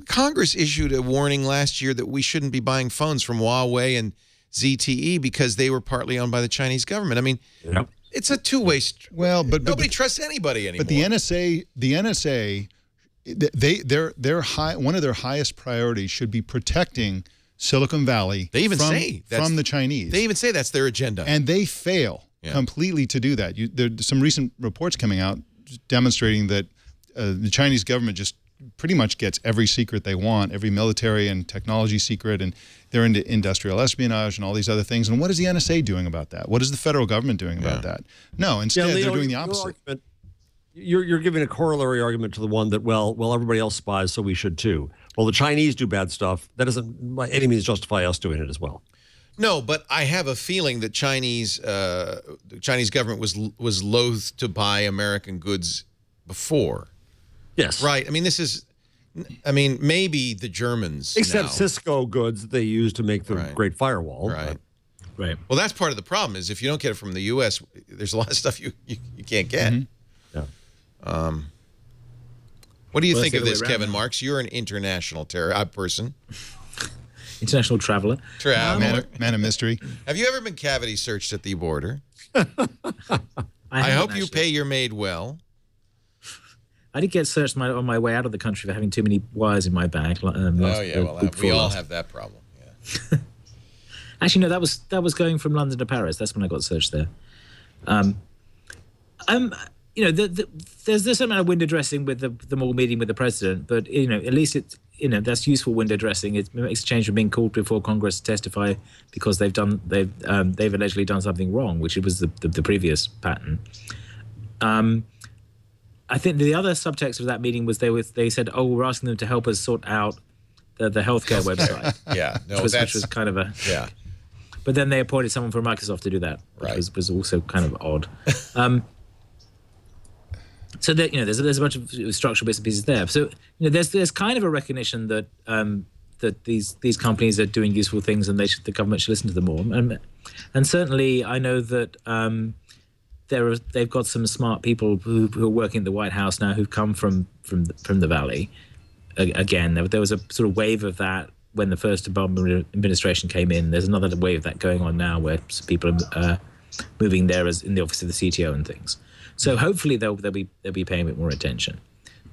Congress issued a warning last year that we shouldn't be buying phones from Huawei and ZTE because they were partly owned by the Chinese government. I mean, yep. It's a two-way street. Well, but nobody trusts anybody anymore. But the NSA, one of their highest priorities should be protecting Silicon Valley from the Chinese. They even say that's their agenda. And they fail completely to do that. There's some recent reports coming out demonstrating that the Chinese government just pretty much gets every secret they want, every military and technology secret, and they're into industrial espionage and all these other things. And what is the NSA doing about that? What is the federal government doing about that? No, instead they're doing the opposite. You're giving a corollary argument to the one that, well, everybody else spies, so we should too. Well, the Chinese do bad stuff. That doesn't by any means justify us doing it as well. No, but I have a feeling that the Chinese government was loath to buy American goods before. Yes. Right. I mean, maybe the Germans Except now. Cisco goods that they use to make the great firewall. Right. Right. Well, that's part of the problem is if you don't get it from the U.S., there's a lot of stuff you can't get. Mm-hmm. Yeah. What do you think of this, Kevin Marks? You're an international person. International traveler. Man of mystery. Have you ever been cavity searched at the border? I hope you pay your maid well. I did get searched on my way out of the country for having too many wires in my bag. We all have that problem. Yeah. Actually, no, that was going from London to Paris. That's when I got searched there. There's this amount of window dressing with the more meeting with the president, but at least it's that's useful window dressing. It makes a change from being called before Congress to testify because they've allegedly done something wrong, which was the previous pattern. I think the other subtext of that meeting was they said, "Oh, we're asking them to help us sort out the healthcare website." Yeah, no, which was kind of a But then they appointed someone from Microsoft to do that, which was also kind of odd. So that there's a bunch of structural bits and pieces there. So there's kind of a recognition that that these companies are doing useful things and the government should listen to them more. And certainly I know that they've got some smart people who are working at the White House now who've come from the Valley. Again, there was a sort of wave of that when the first Obama administration came in. There's another wave of that going on now where people are moving there as in the office of the CTO and things. So hopefully they'll be paying a bit more attention.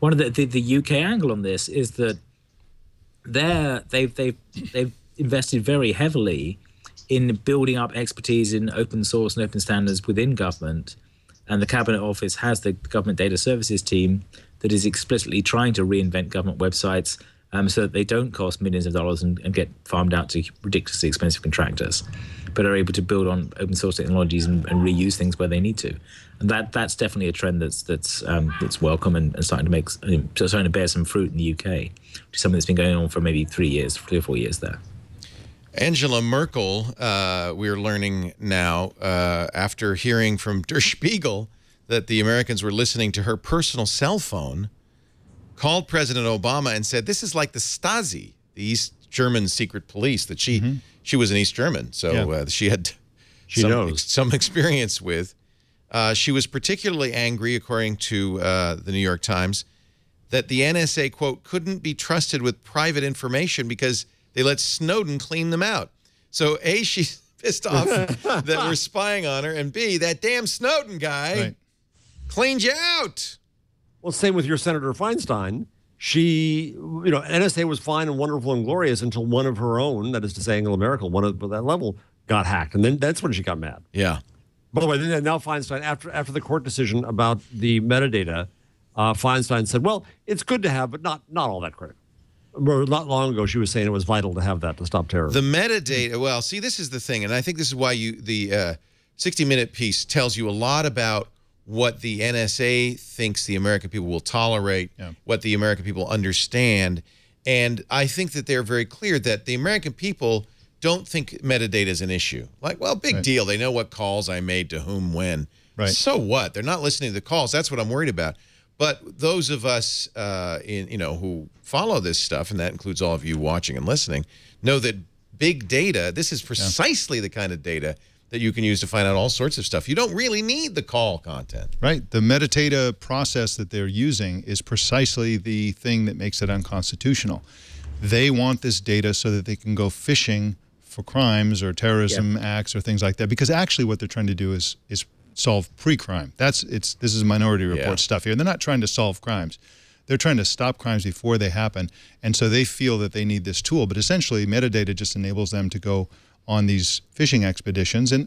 One of the UK angle on this is that they've invested very heavily in building up expertise in open source and open standards within government, and the Cabinet Office has the Government Data Services team that is explicitly trying to reinvent government websites so that they don't cost millions of dollars and get farmed out to ridiculously expensive contractors, but are able to build on open source technologies and reuse things where they need to. And that's definitely a trend that's welcome and starting to bear some fruit in the UK, which is something that's been going on for maybe 3 or 4 years there. Angela Merkel, we're learning now, after hearing from Der Spiegel that the Americans were listening to her personal cell phone, called President Obama and said, this is like the Stasi, the East German secret police, that she was an East German, so she had some experience with. She was particularly angry, according to the New York Times, that the NSA, quote, couldn't be trusted with private information because they let Snowden clean them out. So A, she's pissed off that we're spying on her, and B, that damn Snowden guy cleaned you out. Well, same with your Senator Feinstein. She, NSA was fine and wonderful and glorious until one of her own, that is to say Angela Merkel, one of that level, got hacked. And then that's when she got mad. Yeah. By the way, now Feinstein, after the court decision about the metadata, Feinstein said, well, it's good to have, but not all that critical. Not long ago, she was saying it was vital to have that to stop terrorism. The metadata, well, see, this is the thing, and I think this is why the 60-minute piece tells you a lot about what the NSA thinks the American people will tolerate, what the American people understand. And I think that they're very clear that the American people don't think metadata is an issue. Like, well, big deal. They know what calls I made to whom when. Right. So what? They're not listening to the calls. That's what I'm worried about. But those of us who follow this stuff, and that includes all of you watching and listening, know that big data, this is precisely the kind of data that you can use to find out all sorts of stuff. You don't really need the call content. Right. The metadata process that they're using is precisely the thing that makes it unconstitutional. They want this data so that they can go fishing for crimes or terrorism acts or things like that, because actually what they're trying to do is solve pre-crime. This is Minority Report stuff here. They're not trying to solve crimes. They're trying to stop crimes before they happen, and so they feel that they need this tool. But essentially, metadata just enables them to go on these fishing expeditions, and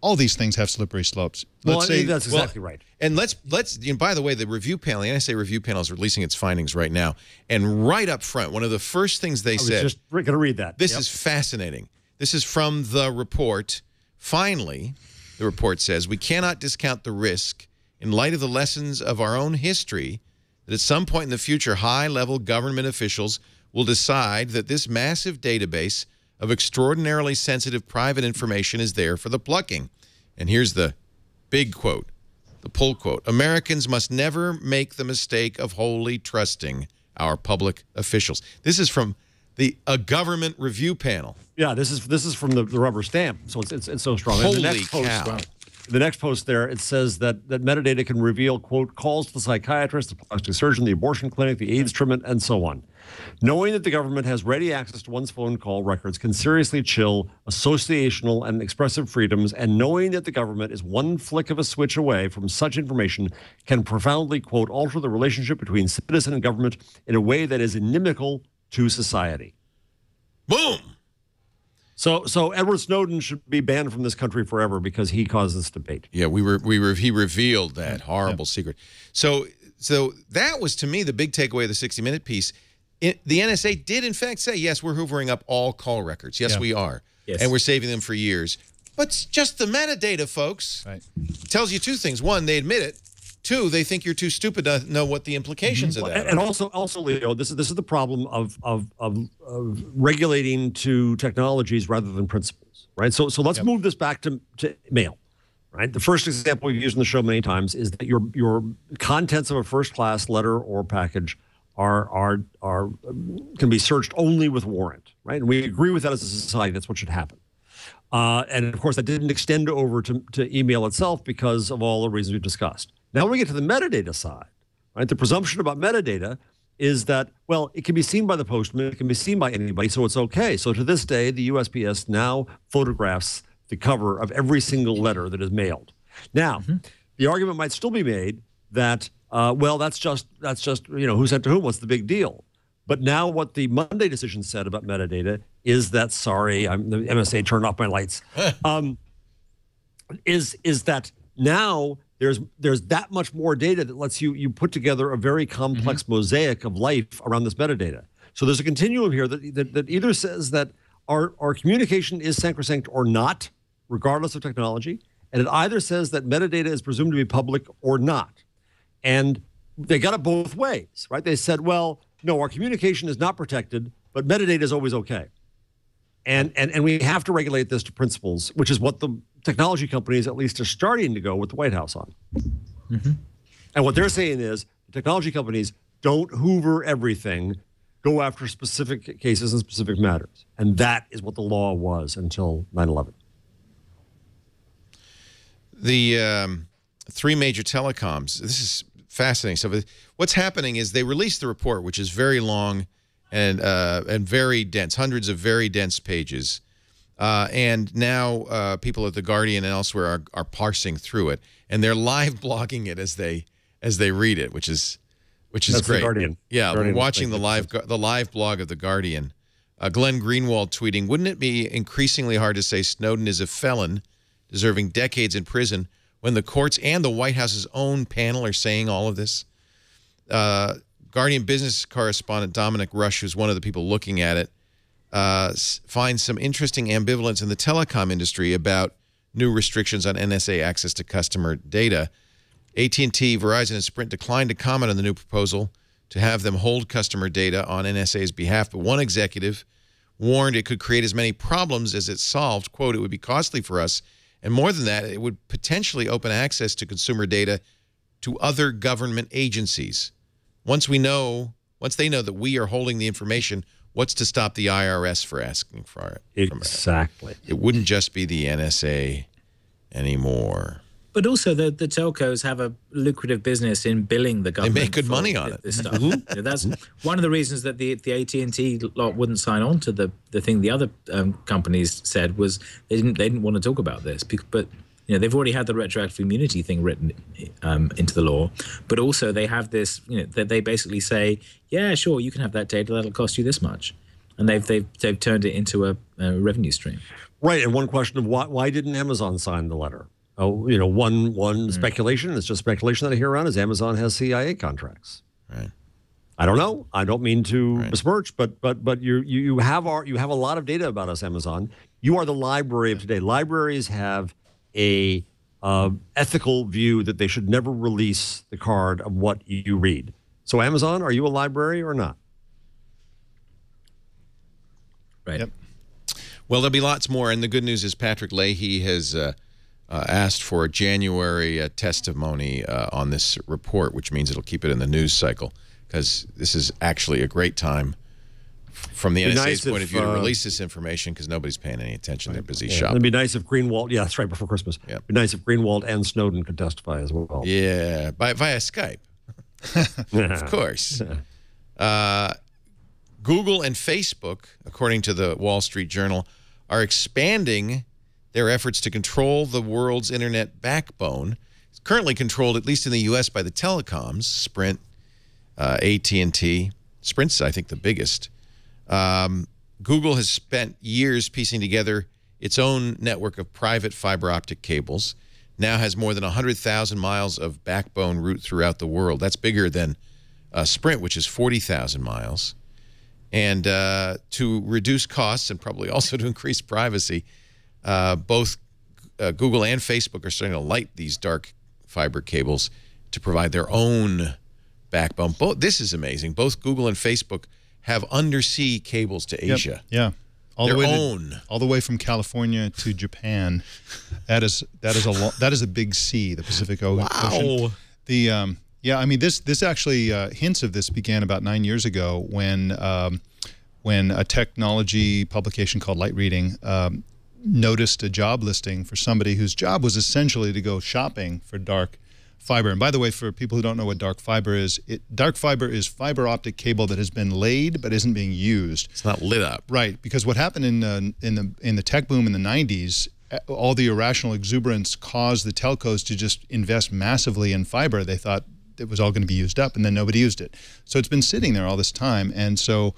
all these things have slippery slopes. That's exactly right. And let's by the way, the review panel, the NSA review panel is releasing its findings right now, and right up front, one of the first things they said. I was just going to read that. This is fascinating. This is from the report. Finally, the report says, we cannot discount the risk in light of the lessons of our own history that at some point in the future, high-level government officials will decide that this massive database of extraordinarily sensitive private information is there for the plucking. And here's the big quote, the pull quote. Americans must never make the mistake of wholly trusting our public officials. This is from a government review panel. Yeah, this is from the rubber stamp, so it's so strong. Holy cow. The next post there, it says that metadata can reveal, quote, calls to the psychiatrist, the plastic surgeon, the abortion clinic, the AIDS treatment, and so on. Knowing that the government has ready access to one's phone call records can seriously chill associational and expressive freedoms, and knowing that the government is one flick of a switch away from such information can profoundly, quote, alter the relationship between citizen and government in a way that is inimical to society. Boom! So Edward Snowden should be banned from this country forever because he caused this debate. Yeah, he revealed that horrible secret. So that was, to me, the big takeaway of the 60-minute piece. The NSA did, in fact, say, yes, we're hoovering up all call records. Yes, we are. Yes. And we're saving them for years. But it's just the metadata, folks. Right. Tells you two things. One, they admit it. Two, they think you're too stupid to know what the implications of that are. And also, Leo, this is the problem of regulating to technologies rather than principles, right? So let's move this back to mail, right? The first example we've used in the show many times is that your contents of a first-class letter or package can be searched only with warrant, right? And we agree with that as a society. That's what should happen. And of course, that didn't extend over to email itself because of all the reasons we've discussed. Now we get to the metadata side, right? The presumption about metadata is that, well, it can be seen by the postman, it can be seen by anybody, so it's okay. So to this day, the USPS now photographs the cover of every single letter that is mailed. Now, the argument might still be made that, well, that's just who sent to whom, what's the big deal? But now what the Monday decision said about metadata is that, sorry, the MSA turned off my lights, is that now there's that much more data that lets you put together a very complex mosaic of life around this metadata. So there's a continuum here that either says that our communication is sacrosanct or not, regardless of technology, and it either says that metadata is presumed to be public or not. And they got it both ways, right? They said, well, no, our communication is not protected, but metadata is always okay. And we have to regulate this to principles, which is what the technology companies at least are starting to go with the White House on. And what they're saying is the technology companies don't hoover everything, go after specific cases and specific matters. And that is what the law was until 9/11. The three major telecoms, this is fascinating. So what's happening is they released the report, which is very long and very dense, hundreds of very dense pages. And now people at The Guardian and elsewhere are parsing through it, and they're live blogging it as they read it, which is That's great. The Guardian. Yeah, Guardian watching the live blog of The Guardian. Glenn Greenwald tweeting, "Wouldn't it be increasingly hard to say Snowden is a felon, deserving decades in prison, when the courts and the White House's own panel are saying all of this?" Guardian business correspondent Dominic Rush, who's one of the people looking at it, finds some interesting ambivalence in the telecom industry about new restrictions on NSA access to customer data. AT&T, Verizon, and Sprint declined to comment on the new proposal to have them hold customer data on NSA's behalf, but one executive warned it could create as many problems as it solved. Quote, "It would be costly for us, and more than that, it would potentially open access to consumer data to other government agencies. Once they know that we are holding the information, what's to stop the IRS for asking for it?" Exactly. It wouldn't just be the NSA anymore. But also, the telcos have a lucrative business in billing the government. They make good money on it. This stuff. That's one of the reasons that the AT&T lot wouldn't sign on to the thing the other companies said was they didn't want to talk about this. But they've already had the retroactive immunity thing written into the law. But also they have this, that they basically say, yeah, sure, you can have that data. That'll cost you this much, and they've turned it into a revenue stream. Right. And one question of why didn't Amazon sign the letter? Oh, one speculation, it's just speculation that I hear around, is Amazon has CIA contracts. Right. I don't know. I don't mean to besmirch, but you have a lot of data about us, Amazon. You are the library of today. Libraries have a ethical view that they should never release the card of what you read. So Amazon, are you a library or not? Right. Yep. Well, there'll be lots more, and the good news is Patrick Leahy has asked for a January testimony on this report, which means it'll keep it in the news cycle, because this is actually a great time from the NSA's point of view to release this information, because nobody's paying any attention. They're busy shopping. It'd be nice if Greenwald, that's right, before Christmas. Yep. It'd be nice if Greenwald and Snowden could testify as well. Yeah, via Skype. Of course. Google and Facebook, according to the Wall Street Journal, are expanding their efforts to control the world's internet backbone. It's currently controlled, at least in the U.S., by the telecoms, Sprint, AT&T. Sprint's, I think, the biggest. Google has spent years piecing together its own network of private fiber optic cables, now has more than 100,000 miles of backbone route throughout the world. That's bigger than Sprint, which is 40,000 miles. And to reduce costs and probably also to increase privacy, both Google and Facebook are starting to light these dark fiber cables to provide their own backbone. This is amazing. Both Google and Facebook have undersea cables to Asia. Yep. Yeah. All the way from California to Japan. That is a big sea, the Pacific Ocean. Wow. Yeah, I mean, this actually hints of this began about 9 years ago when a technology publication called Light Reading noticed a job listing for somebody whose job was essentially to go shopping for dark fiber. And by the way, for people who don't know what dark fiber is, dark fiber is fiber optic cable that has been laid but isn't being used. It's not lit up. Right, because what happened in the tech boom in the 90s, all the irrational exuberance caused the telcos to just invest massively in fiber. They thought it was all going to be used up, and then nobody used it. So it's been sitting there all this time, and so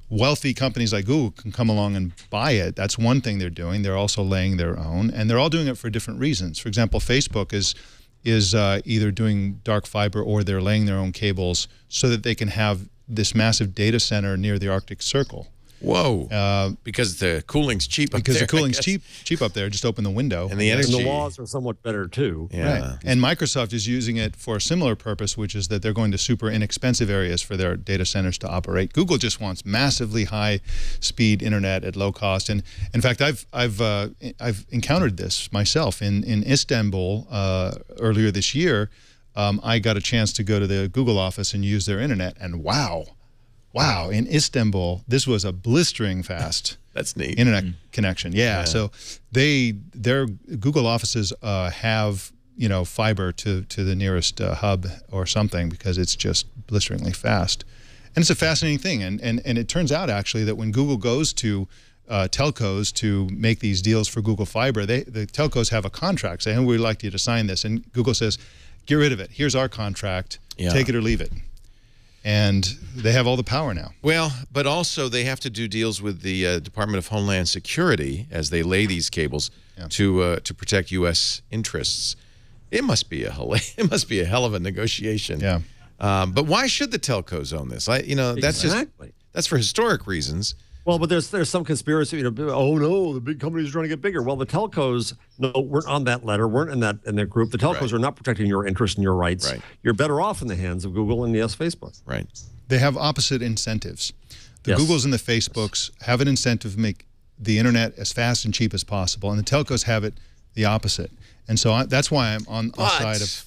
wealthy companies like Google can come along and buy it. That's one thing they're doing. They're also laying their own, and they're all doing it for different reasons. For example, Facebook is either doing dark fiber or they're laying their own cables so that they can have this massive data center near the Arctic Circle. Whoa! Because the cooling's cheap up there. Because the cooling's cheap up there. Just open the window. And the energy. And the laws are somewhat better too. Yeah. Right. And Microsoft is using it for a similar purpose, which is that they're going to super inexpensive areas for their data centers to operate. Google just wants massively high-speed internet at low cost. And in fact, I've encountered this myself in Istanbul earlier this year. I got a chance to go to the Google office and use their internet, and wow, in Istanbul, this was a blistering fast That's neat. internet connection. Yeah, so their Google offices have fiber to the nearest hub or something, because it's just blisteringly fast. And it's a fascinating thing. And it turns out, actually, that when Google goes to telcos to make these deals for Google Fiber, the telcos have a contract saying, we'd like you to sign this. And Google says, get rid of it. Here's our contract. Take it or leave it. And they have all the power now. Well, but also they have to do deals with the Department of Homeland Security as they lay these cables to protect U.S. interests. It must be a hell of a negotiation. Yeah. But why should the telcos own this? That's for historic reasons. Well, but there's some conspiracy. Oh no, the big companies are trying to get bigger. Well, the telcos weren't on that letter, weren't in that group. The telcos are not protecting your interests and your rights. Right. You're better off in the hands of Google and yes, Facebook. Right. They have opposite incentives. The Googles and the Facebooks have an incentive to make the internet as fast and cheap as possible, and the telcos have it the opposite. And so that's why I'm on the side of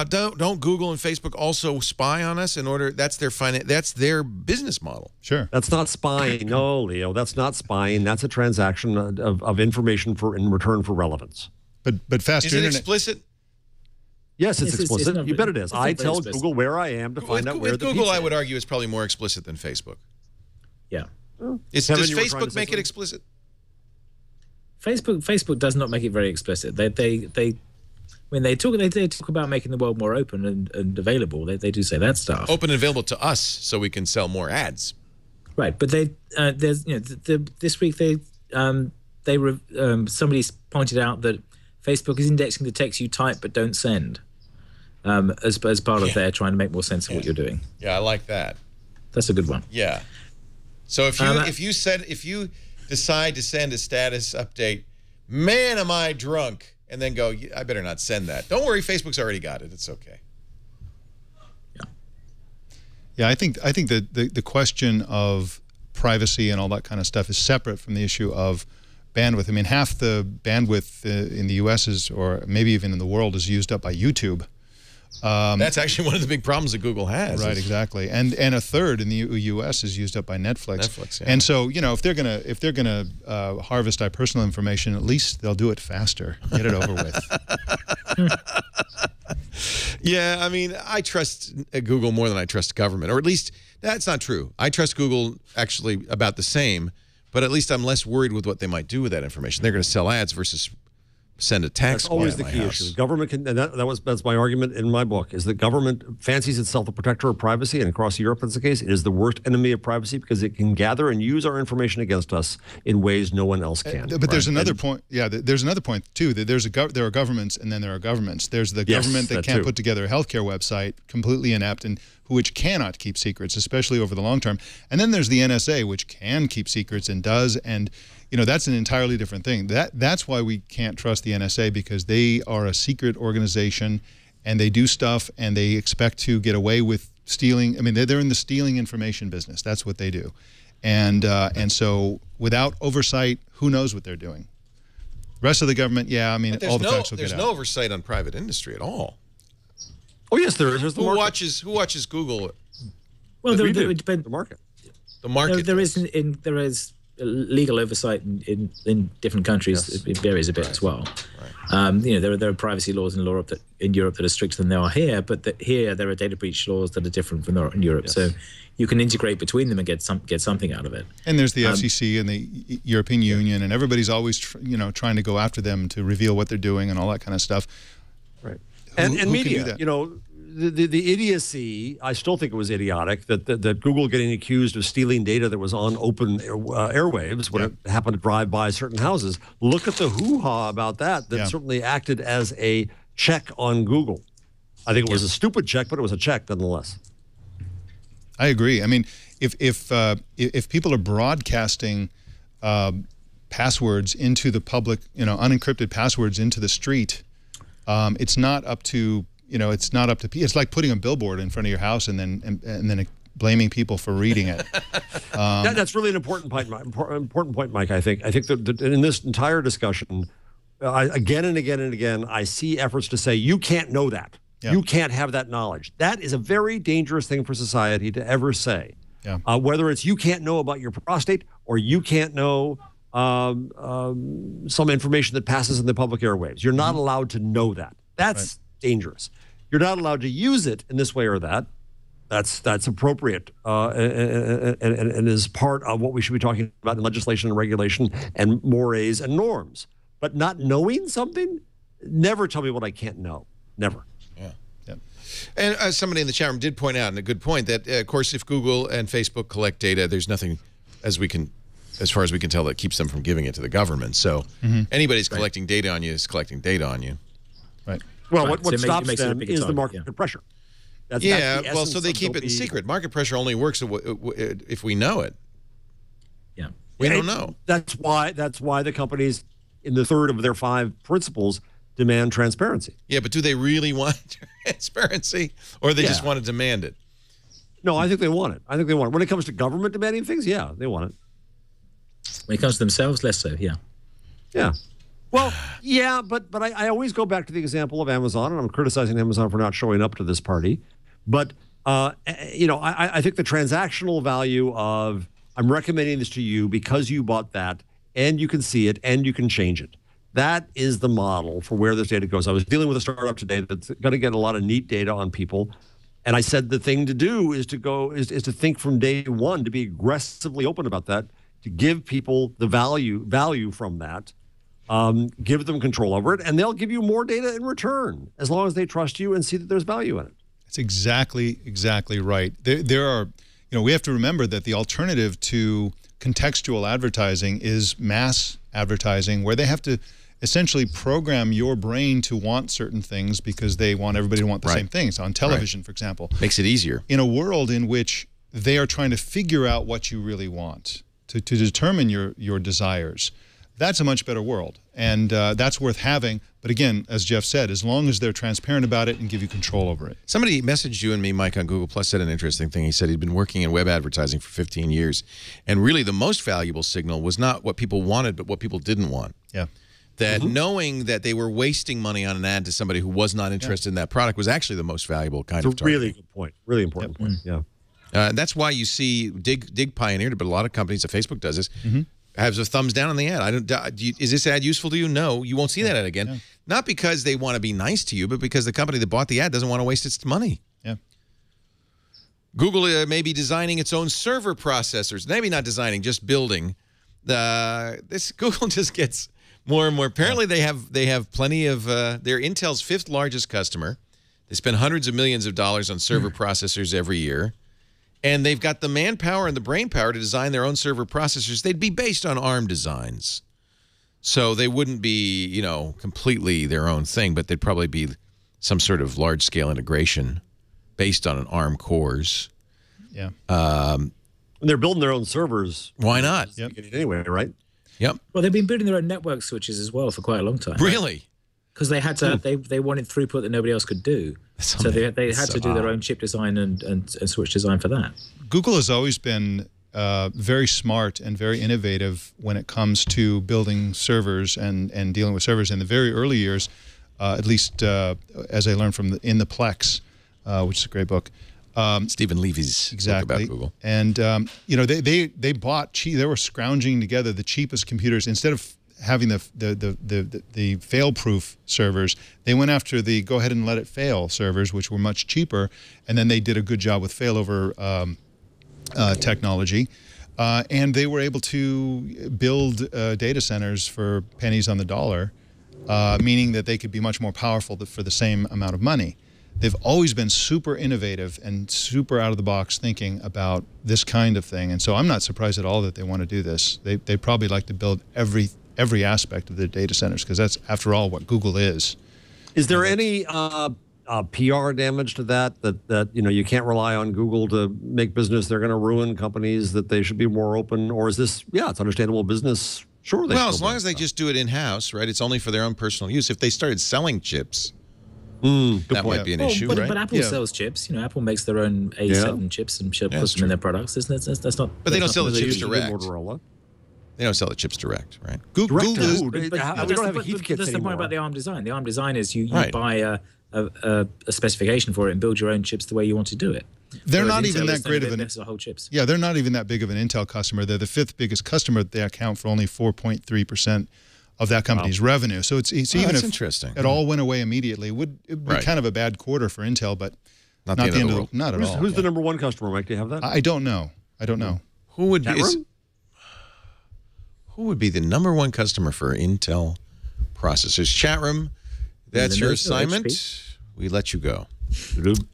Don't Google and Facebook also spy on us in order? That's their business model. Sure. That's not spying. No, Leo, that's not spying. That's a transaction of information in return for relevance. But faster Is it internet. Explicit? Yes, it's explicit. Not, you bet it is. I tell explicit. Google where I am to find out where the Google, pizza I would is. argue, is probably more explicit than Facebook. Yeah. Does Kevin, you were trying to Facebook say make it something? explicit? Facebook does not make it very explicit. When they talk about making the world more open and available, they do say that stuff. Open and available to us, so we can sell more ads. Right, but this week somebody pointed out that Facebook is indexing the text you type but don't send, as part of their trying to make more sense of what you're doing. Yeah, I like that. That's a good one. Yeah. So if you decide to send a status update, man, am I drunk, and then go, I better not send that. Don't worry, Facebook's already got it. It's okay. Yeah, I think that the question of privacy and all that kind of stuff is separate from the issue of bandwidth. I mean, half the bandwidth in the U.S. or maybe even in the world, is used up by YouTube. That's actually one of the big problems that Google has. Right, exactly. And a third in the U.S. is used up by Netflix. Netflix, yeah. And so, if they're gonna harvest our personal information, at least they'll do it faster. Get it over with. Yeah, I mean, I trust Google more than I trust government, or at least that's not true. I trust Google actually about the same, but at least I'm less worried with what they might do with that information. They're going to sell ads versus send a tax. That's always the key issue. Government can, and that's my argument in my book, is that government fancies itself the protector of privacy, and across Europe that's the case. It is the worst enemy of privacy because it can gather and use our information against us in ways no one else can. But there's another point. Yeah, there's another point too. That there are governments, and then there are governments. There's the government that can't put together a healthcare website, completely inept, and which cannot keep secrets, especially over the long term. And then there's the NSA, which can keep secrets and does, and that's an entirely different thing. That's why we can't trust the NSA, because they are a secret organization, and they do stuff, and they expect to get away with stealing. I mean, they're in the stealing information business. That's what they do, and so without oversight, who knows what they're doing? Rest of the government, yeah, I mean, all the facts will get out. There's no oversight on private industry at all. Oh yes, there is. There's the market. Who watches Google? Well, the market. The market. There is legal oversight in different countries. Yes. It varies a bit as well. Right. There are privacy laws in Europe that are stricter than they are here, but here there are data breach laws that are different from in Europe. Yes. So you can integrate between them and get something out of it. And there's the FCC and the European Union, and everybody's always trying to go after them to reveal what they're doing and all that kind of stuff. Right. Who media, can do that? The idiocy, I still think it was idiotic that Google getting accused of stealing data that was on open airwaves when it happened to drive by certain houses. Look at the hoo-ha about that certainly acted as a check on Google. I think it was a stupid check, but it was a check nonetheless. I agree. I mean, if people are broadcasting passwords into the public, unencrypted passwords into the street, it's not up to it's like putting a billboard in front of your house and then blaming people for reading it. That's really an important point, Mike. I think that in this entire discussion, again and again and again, I see efforts to say you can't know that. Yeah. You can't have that knowledge. That is a very dangerous thing for society to ever say. Yeah. Whether it's you can't know about your prostate or you can't know some information that passes in the public airwaves. You're not allowed to know that. That's dangerous. You're not allowed to use it in this way or that. That's appropriate and is part of what we should be talking about in legislation and regulation and mores and norms. But not knowing something, never tell me what I can't know. Never. Yeah. Yep. And somebody in the chat room did point out, and a good point, that of course if Google and Facebook collect data, there's nothing as far as we can tell that keeps them from giving it to the government. So anybody's collecting data on you is collecting data on you. Right. Well, what stops them is the market pressure. That's well, so they keep it in secret. Market pressure only works if we know it. Yeah. We don't know. That's why the companies in the third of their 5 principles demand transparency. Yeah, but do they really want transparency, or they just want to demand it? No, I think they want it. When it comes to government demanding things, yeah, they want it. When it comes to themselves, less so, yeah. Yeah. Well, yeah, but I always go back to the example of Amazon, and I'm criticizing Amazon for not showing up to this party. But, I think the transactional value of I'm recommending this to you because you bought that, and you can see it, and you can change it. That is the model for where this data goes. I was dealing with a startup today that's going to get a lot of neat data on people. And I said the thing to do is to think from day one, to be aggressively open about that, to give people the value from that, give them control over it, and they'll give you more data in return as long as they trust you and see that there's value in it. That's exactly right. There are, we have to remember that the alternative to contextual advertising is mass advertising, where they have to essentially program your brain to want certain things because they want everybody to want the same things. On television, for example. Makes it easier. In a world in which they are trying to figure out what you really want, to determine your desires, that's a much better world. And that's worth having. But again, as Jeff said, as long as they're transparent about it and give you control over it. Somebody messaged you and me, Mike, on Google Plus, said an interesting thing. He said he'd been working in web advertising for 15 years. And really the most valuable signal was not what people wanted, but what people didn't want. Yeah. That knowing that they were wasting money on an ad to somebody who was not interested in that product was actually the most valuable kind of targeting. Really good point. Really important point. Yeah. That's why you see Dig pioneered it, but a lot of companies, that Facebook does this, has a thumbs down on the ad. Is this ad useful to you? No, you won't see that ad again. Yeah. Not because they want to be nice to you, but because the company that bought the ad doesn't want to waste its money. Yeah. Google may be designing its own server processors. Maybe not designing, just building. Google just gets more and more. Apparently, they have plenty of. They're Intel's 5th largest customer. They spend hundreds of millions of dollars on server processors every year. And they've got the manpower and the brain power to design their own server processors. They'd be based on ARM designs. So they wouldn't be, completely their own thing, but they'd probably be some sort of large-scale integration based on an ARM cores. Yeah. And they're building their own servers. Why not? Yep. Anyway, right? Yep. Well, they've been building their own network switches as well for quite a long time. Really? Because they had to, they wanted throughput that nobody else could do. So they had to do their own chip design and switch design for that. Google has always been very smart and very innovative when it comes to building servers and dealing with servers. In the very early years, at least as I learned from In the Plex, which is a great book. Stephen Levy's book about Google. And they bought they were scrounging together the cheapest computers instead of having the fail-proof servers. They went after the go ahead and let it fail servers, which were much cheaper, and then they did a good job with failover technology, and they were able to build data centers for pennies on the dollar, meaning that they could be much more powerful for the same amount of money. They've always been super innovative and super out-of-the-box thinking about this kind of thing, and so I'm not surprised at all that they want to do this. They probably like to build every aspect of their data centers, because that's, after all, what Google is. Is there any PR damage to that you can't rely on Google to make business? They're going to ruin companies, that they should be more open? Or is this, it's understandable business? Sure. Well, as long as they just do it in-house, right? It's only for their own personal use. If they started selling chips, that might be an issue, right? But Apple sells chips. Apple makes their own A7 chips and puts them in their products. That's not. But they don't sell the chips direct. Motorola. They don't sell the chips direct, right? Google. We don't have Heath kits anymore. That's the point about the ARM design. The ARM design is you buy a specification for it and build your own chips the way you want to do it. They're not even that great of an whole chips. Yeah, they're not even that big of an Intel customer. They're the 5th biggest customer. They account for only 4.3% of that company's revenue. So it's even if interesting. It all went away immediately, it would be kind of a bad quarter for Intel, but Not the end of the world. Not at all. Who's the number one customer, Mike? Do you have that? I don't know. Who would be the number one customer for Intel processors? Chat room, that's your assignment. HP. We let you go.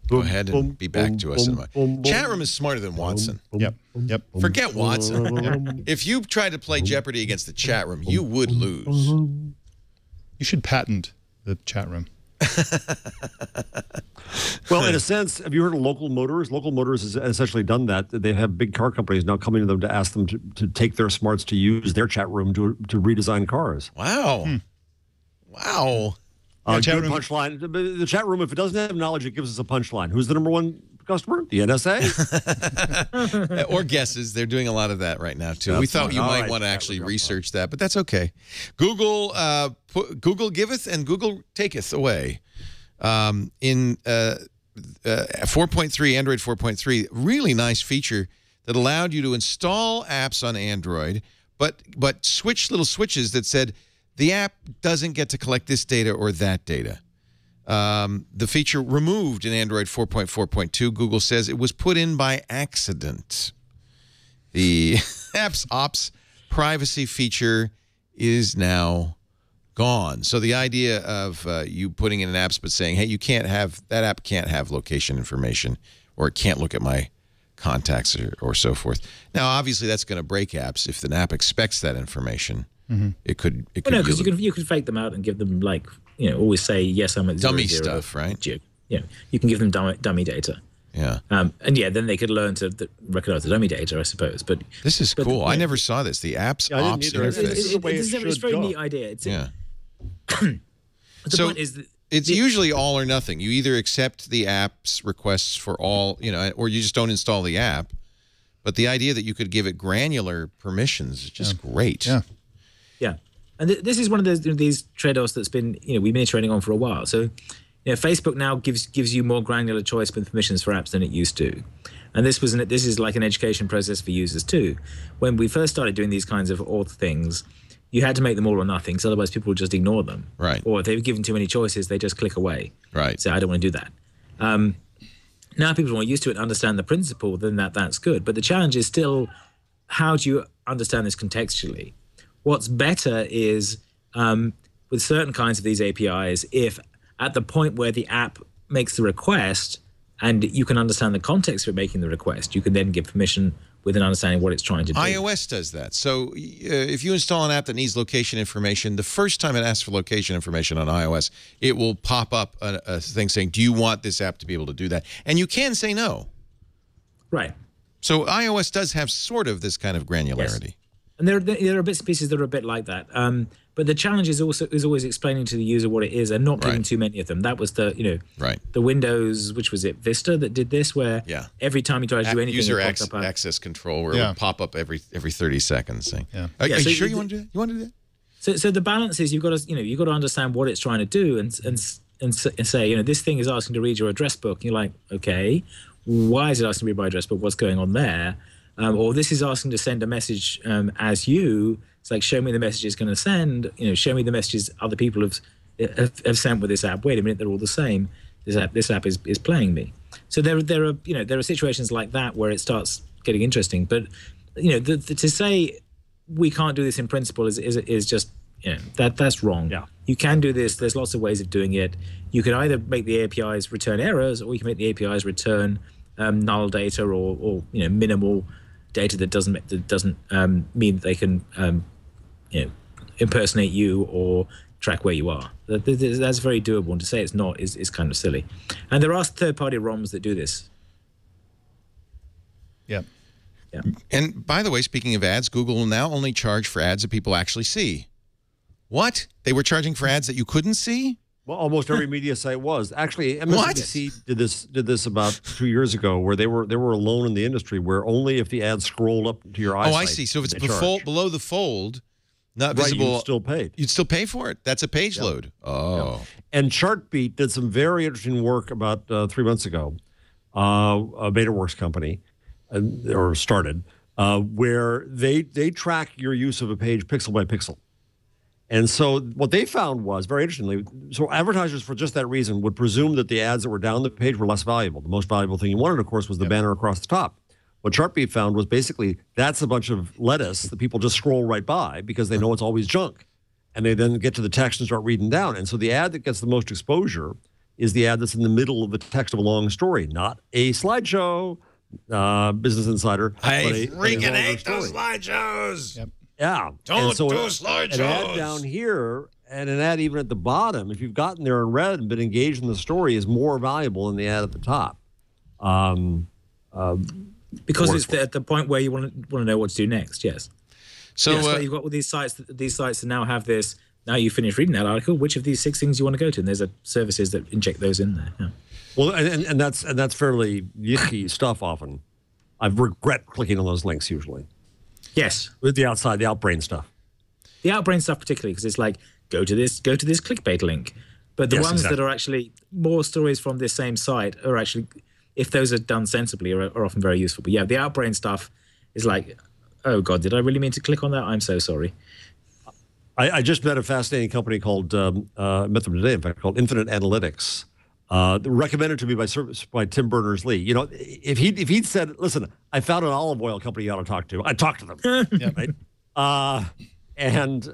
Go ahead and be back to us in a moment. Chat room is smarter than Watson. Yep. Forget Watson. If you tried to play Jeopardy against the chat room, you would lose. You should patent the chat room. Well, in a sense, have you heard of Local Motors? Local Motors has essentially done that. They have big car companies now coming to them to ask them to take their smarts to use their chat room to redesign cars. Wow. Wow. Good punchline. The chat room, if it doesn't have knowledge, it gives us a punchline. Who's the number one customer? The NSA? Or guesses. They're doing a lot of that right now, too. That's we thought you might want to actually research that, but that's okay. Google giveth and Google taketh away. In 4.3, Android 4.3, really nice feature that allowed you to install apps on Android, but switch little switches that said, the app doesn't get to collect this data or that data. The feature removed in Android 4.4.2, Google says it was put in by accident. The app's ops privacy feature is now gone. So the idea of you putting in an app but saying, hey, you can't have, that app can't have location information, or it can't look at my contacts or so forth. Now, obviously, that's going to break apps if the app expects that information. Mm-hmm. It could. No, because you can fake them out and give them, like, always say yes, I'm at 0, dummy 0, stuff, right? Yeah, you can give them dummy data. Yeah. And then they could learn to recognize the dummy data, I suppose. But this is cool. I never saw this. The app's ops interface. It's a very neat idea. The point is that it's usually all or nothing. You either accept the app's requests for all, or you just don't install the app. But the idea that you could give it granular permissions is just great. Yeah. Yeah, and this is one of these trade-offs that's been we've been iterating on for a while. So, Facebook now gives you more granular choice with permissions for apps than it used to, and this is like an education process for users too. When we first started doing these kinds of auth things, you had to make them all or nothing, so otherwise people would just ignore them. Right. Or if they were given too many choices, they just click away. Right. So I don't want to do that. Now people are more used to it and understand the principle, then that's good. But the challenge is still, how do you understand this contextually? What's better is with certain kinds of these APIs, if at the point where the app makes the request and you can understand the context for making the request, you can then give permission with an understanding of what it's trying to do. iOS does that. So if you install an app that needs location information, the first time it asks for location information on iOS, it will pop up a thing saying, do you want this app to be able to do that? And you can say no. Right. So iOS does have sort of this kind of granularity. Yes. And there are bits and pieces that are a bit like that. But the challenge is always explaining to the user what it is and not giving too many of them. That was the the Windows, which was it, Vista, that did this, where every time you try to do anything, user access control, where it would pop up every 30 seconds. Saying, Are you sure you want to do that? You want to do that? So the balance is you've got to understand what it's trying to do and say, this thing is asking to read your address book. And you're like, okay, why is it asking to read my address book? What's going on there? Or this is asking to send a message as you. It's like, show me the message it's going to send. Show me the messages other people have sent with this app. Wait a minute, they're all the same. This app is playing me. So there are situations like that where it starts getting interesting. But to say we can't do this in principle is just that's wrong. Yeah. You can do this. There's lots of ways of doing it. You can either make the APIs return errors, or you can make the APIs return null data or minimal data that doesn't mean that they can impersonate you or track where you are. That's very doable, and to say it's not is kind of silly. And there are third-party ROMs that do this. Yeah. And by the way, speaking of ads, Google will now only charge for ads that people actually see. What? They were charging for ads that you couldn't see? Well, almost every media site was. Actually, MSNBC did this about 2 years ago, where they were alone in the industry, where only if the ad scrolled up to your eyesight. Oh, I see. So if it's below the fold, not visible, you'd still pay. You'd still pay for it. That's a page load. Oh. Yeah. And Chartbeat did some very interesting work about 3 months ago, a BetaWorks company, started, where they track your use of a page pixel by pixel. And so what they found was, very interestingly, so advertisers for just that reason would presume that the ads that were down the page were less valuable. The most valuable thing you wanted, of course, was the banner across the top. What Chartbeat found was basically that's a bunch of lettuce that people just scroll right by because they know it's always junk. And they then get to the text and start reading down. And so the ad that gets the most exposure is the ad that's in the middle of the text of a long story, not a slideshow, Business Insider. I freaking hate those slideshows. Yep. Yeah. Don't do slideshows. An ad down here and an ad even at the bottom, if you've gotten there and read and been engaged in the story, is more valuable than the ad at the top. Because it's at the point where you want to know what to do next. Yes. So you've got all these sites that now have this. Now you finish reading that article. Which of these 6 things you want to go to? And there's services that inject those in there. Yeah. Well, and that's fairly yucky stuff. Often, I regret clicking on those links usually. Yes, with the Outbrain stuff. The Outbrain stuff particularly, because it's like go to this clickbait link. But the ones that are actually more stories from this same site are actually, if those are done sensibly, are often very useful. But yeah, the Outbrain stuff is like, oh God, did I really mean to click on that? I'm so sorry. I just met a fascinating company called, met them today, in fact, called Infinite Analytics. Recommended to me by Tim Berners-Lee. You know, if he'd said, listen, I found an olive oil company you ought to talk to, I'd talk to them. Right? And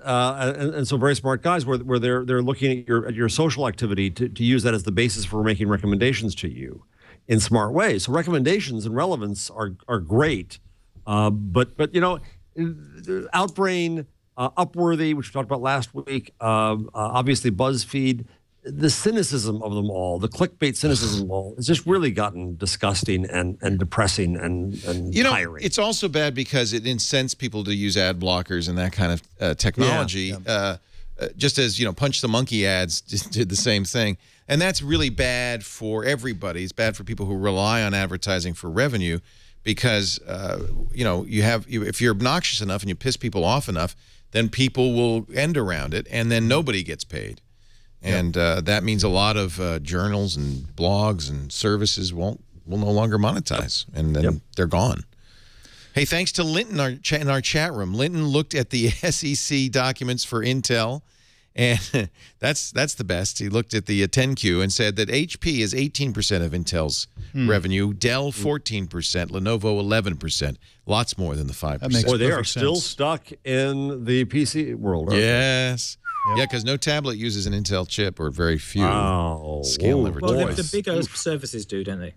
so very smart guys where they're looking at your social activity to use that as the basis for making recommendations to you in smart ways. So recommendations and relevance are great. But you know, Outbrain, Upworthy, which we talked about last week, obviously BuzzFeed, the cynicism of them all, the clickbait cynicism of them all, it's just really gotten disgusting and depressing and tiring. It's also bad because it incents people to use ad blockers and that kind of technology. Just as, you know, Punch the Monkey ads just did the same thing. And that's really bad for everybody. It's bad for people who rely on advertising for revenue because, you know, if you're obnoxious enough and you piss people off enough, then people will end around it and then nobody gets paid. And that means a lot of journals and blogs and services will no longer monetize, and then they're gone. Hey, thanks to Linton in our chat room. Linton looked at the SEC documents for Intel, and that's the best. He looked at the 10Q and said that HP is 18% of Intel's revenue, Dell 14%, Lenovo 11%, lots more than the 5%. Boy, they are still stuck in the PC world. Yes. Yeah, because no tablet uses an Intel chip, or very few. Scale never twice. The bigger Surfaces do, don't they?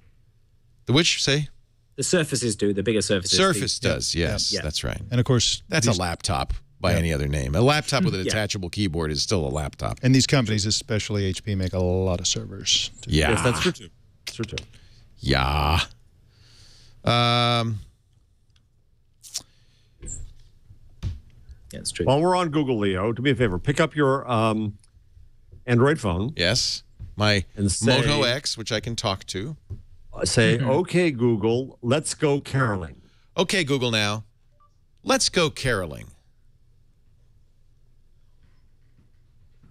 The which, say? The Surfaces do, the bigger Surfaces. Surface does, yes, that's right. And of course, that's a laptop by any other name. A laptop with a detachable keyboard is still a laptop. And these companies, especially HP, make a lot of servers. Yeah. Yes, that's true too. That's true too. Yeah. Yeah, it's true. While we're on Google, Leo, do me a favor. Pick up your Android phone. Yes. My Moto X, which I can talk to. Say, okay, Google, let's go caroling. Okay, Google, now. Let's go caroling.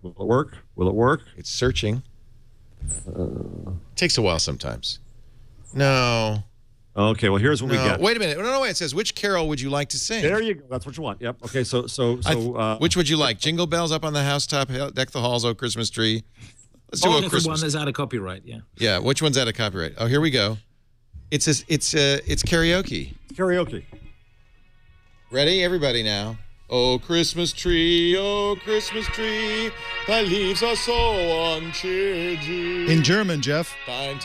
Will it work? Will it work? It's searching. Takes a while sometimes. No. Okay, well, here's what we get. Wait a minute. No, it says, which carol would you like to sing? There you go. That's what you want. Yep. Okay, so which would you like? Jingle bells up on the housetop, deck the halls, oh Christmas tree. Let's do a Christmas. The one that's out of copyright, yeah. Yeah, which one's out of copyright? Oh, here we go. It's karaoke. It's karaoke. Ready? Everybody now. Oh, Christmas tree, thy leaves are so unchanging. In German, Jeff. Dein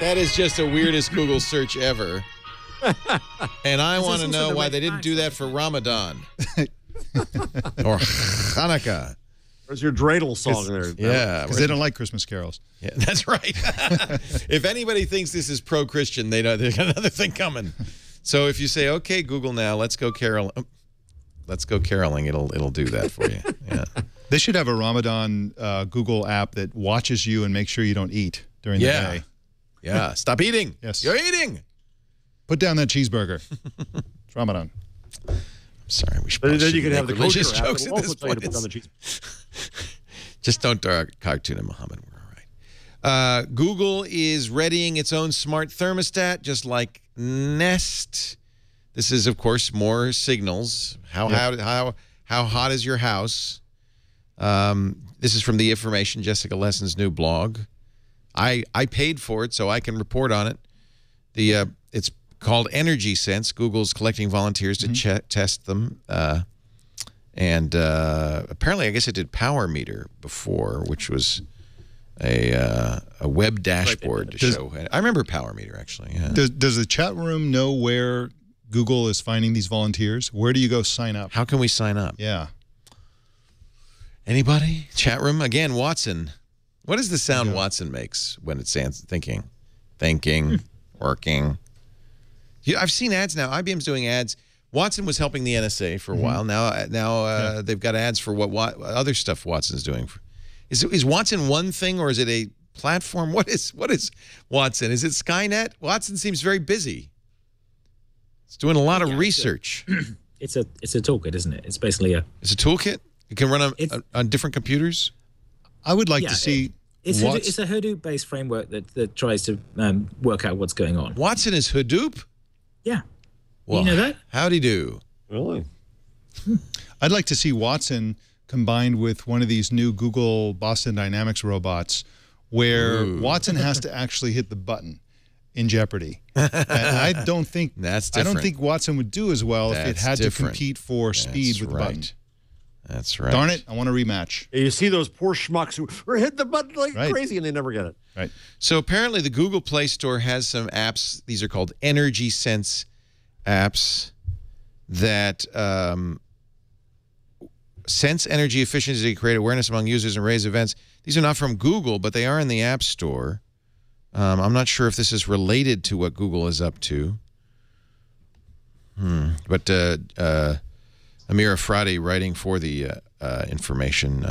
That is just the weirdest Google search ever. And I want to know why they didn't do that for Ramadan. Or Hanukkah. There's your dreidel song there. Yeah. Because they don't like Christmas carols. Yeah, that's right. If anybody thinks this is pro-Christian, they know there's another thing coming. So if you say, okay, Google, now, let's go caroling, it'll do that for you. Yeah. They should have a Ramadan Google app that watches you and makes sure you don't eat during the day. Yeah. Stop eating. Yes. You're eating. Put down that cheeseburger. It's Ramadan. Sorry, we should. Then you can have the religious kosher jokes at this point. Just don't cartoon Muhammad. We're all right. Google is readying its own smart thermostat, just like Nest. This is, of course, more signals. How hot is your house? This is from the Information, Jessica Lesson's new blog. I paid for it, so I can report on it. It's called Energy Sense. Google's collecting volunteers to test them. And apparently, I guess it did Power Meter before, which was a web dashboard to show. I remember Power Meter, actually. Yeah. Does the chat room know where Google is finding these volunteers? Where do you go sign up? How can we sign up? Yeah. Anybody? Chat room? Again, Watson. What is the sound Watson makes when it's thinking, working? Yeah, I've seen ads now. IBM's doing ads. Watson was helping the NSA for a while. Now they've got ads for what other stuff Watson's doing. Is Watson one thing, or is it a platform? What is Watson? Is it Skynet? Watson seems very busy. It's doing a lot of research. It's a toolkit, isn't it? It's basically It's a toolkit. It can run on different computers. I would like to see. It's a Hadoop-based framework that tries to work out what's going on. Watson is Hadoop? Yeah. Well, you know that? Howdy do. Really? I'd like to see Watson combined with one of these new Google Boston Dynamics robots, where Watson has to actually hit the button in Jeopardy. And I don't think Watson would do as well if it had to compete for speed with the button. That's right. Darn it, I want a rematch. You see those poor schmucks who are hitting the button like crazy and they never get it. Right. So apparently the Google Play Store has some apps. These are called Energy Sense apps that sense energy efficiency, create awareness among users, and raise events. These are not from Google, but they are in the App Store. I'm not sure if this is related to what Google is up to. But Amira Fradi, writing for the Information,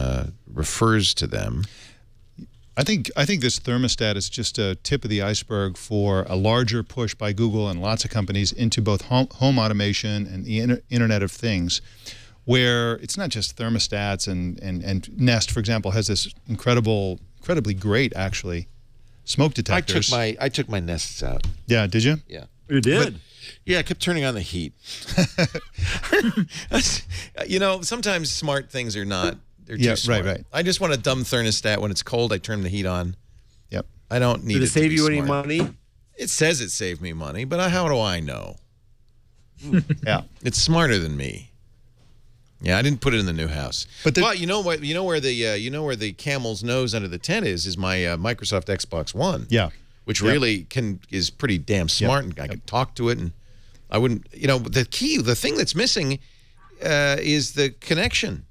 refers to them. I think this thermostat is just a tip of the iceberg for a larger push by Google and lots of companies into both home automation and the Internet of Things, where it's not just thermostats and Nest, for example, has this incredibly great, actually, smoke detectors. I took my Nests out. Yeah, did you? Yeah. You did? But, yeah, I kept turning on the heat. You know, sometimes smart things are not. They're too smart. Right. I just want a dumb thermostat. When it's cold, I turn the heat on. Yep. I don't need Did it to save be you any smart. money? It says it saved me money, but how do I know? Yeah. It's smarter than me. Yeah, I didn't put it in the new house. But you know what? You know where the camel's nose under the tent is my Microsoft Xbox One. Yeah. Which really is pretty damn smart, and I can talk to it, and I wouldn't. You know, the thing that's missing is the connection.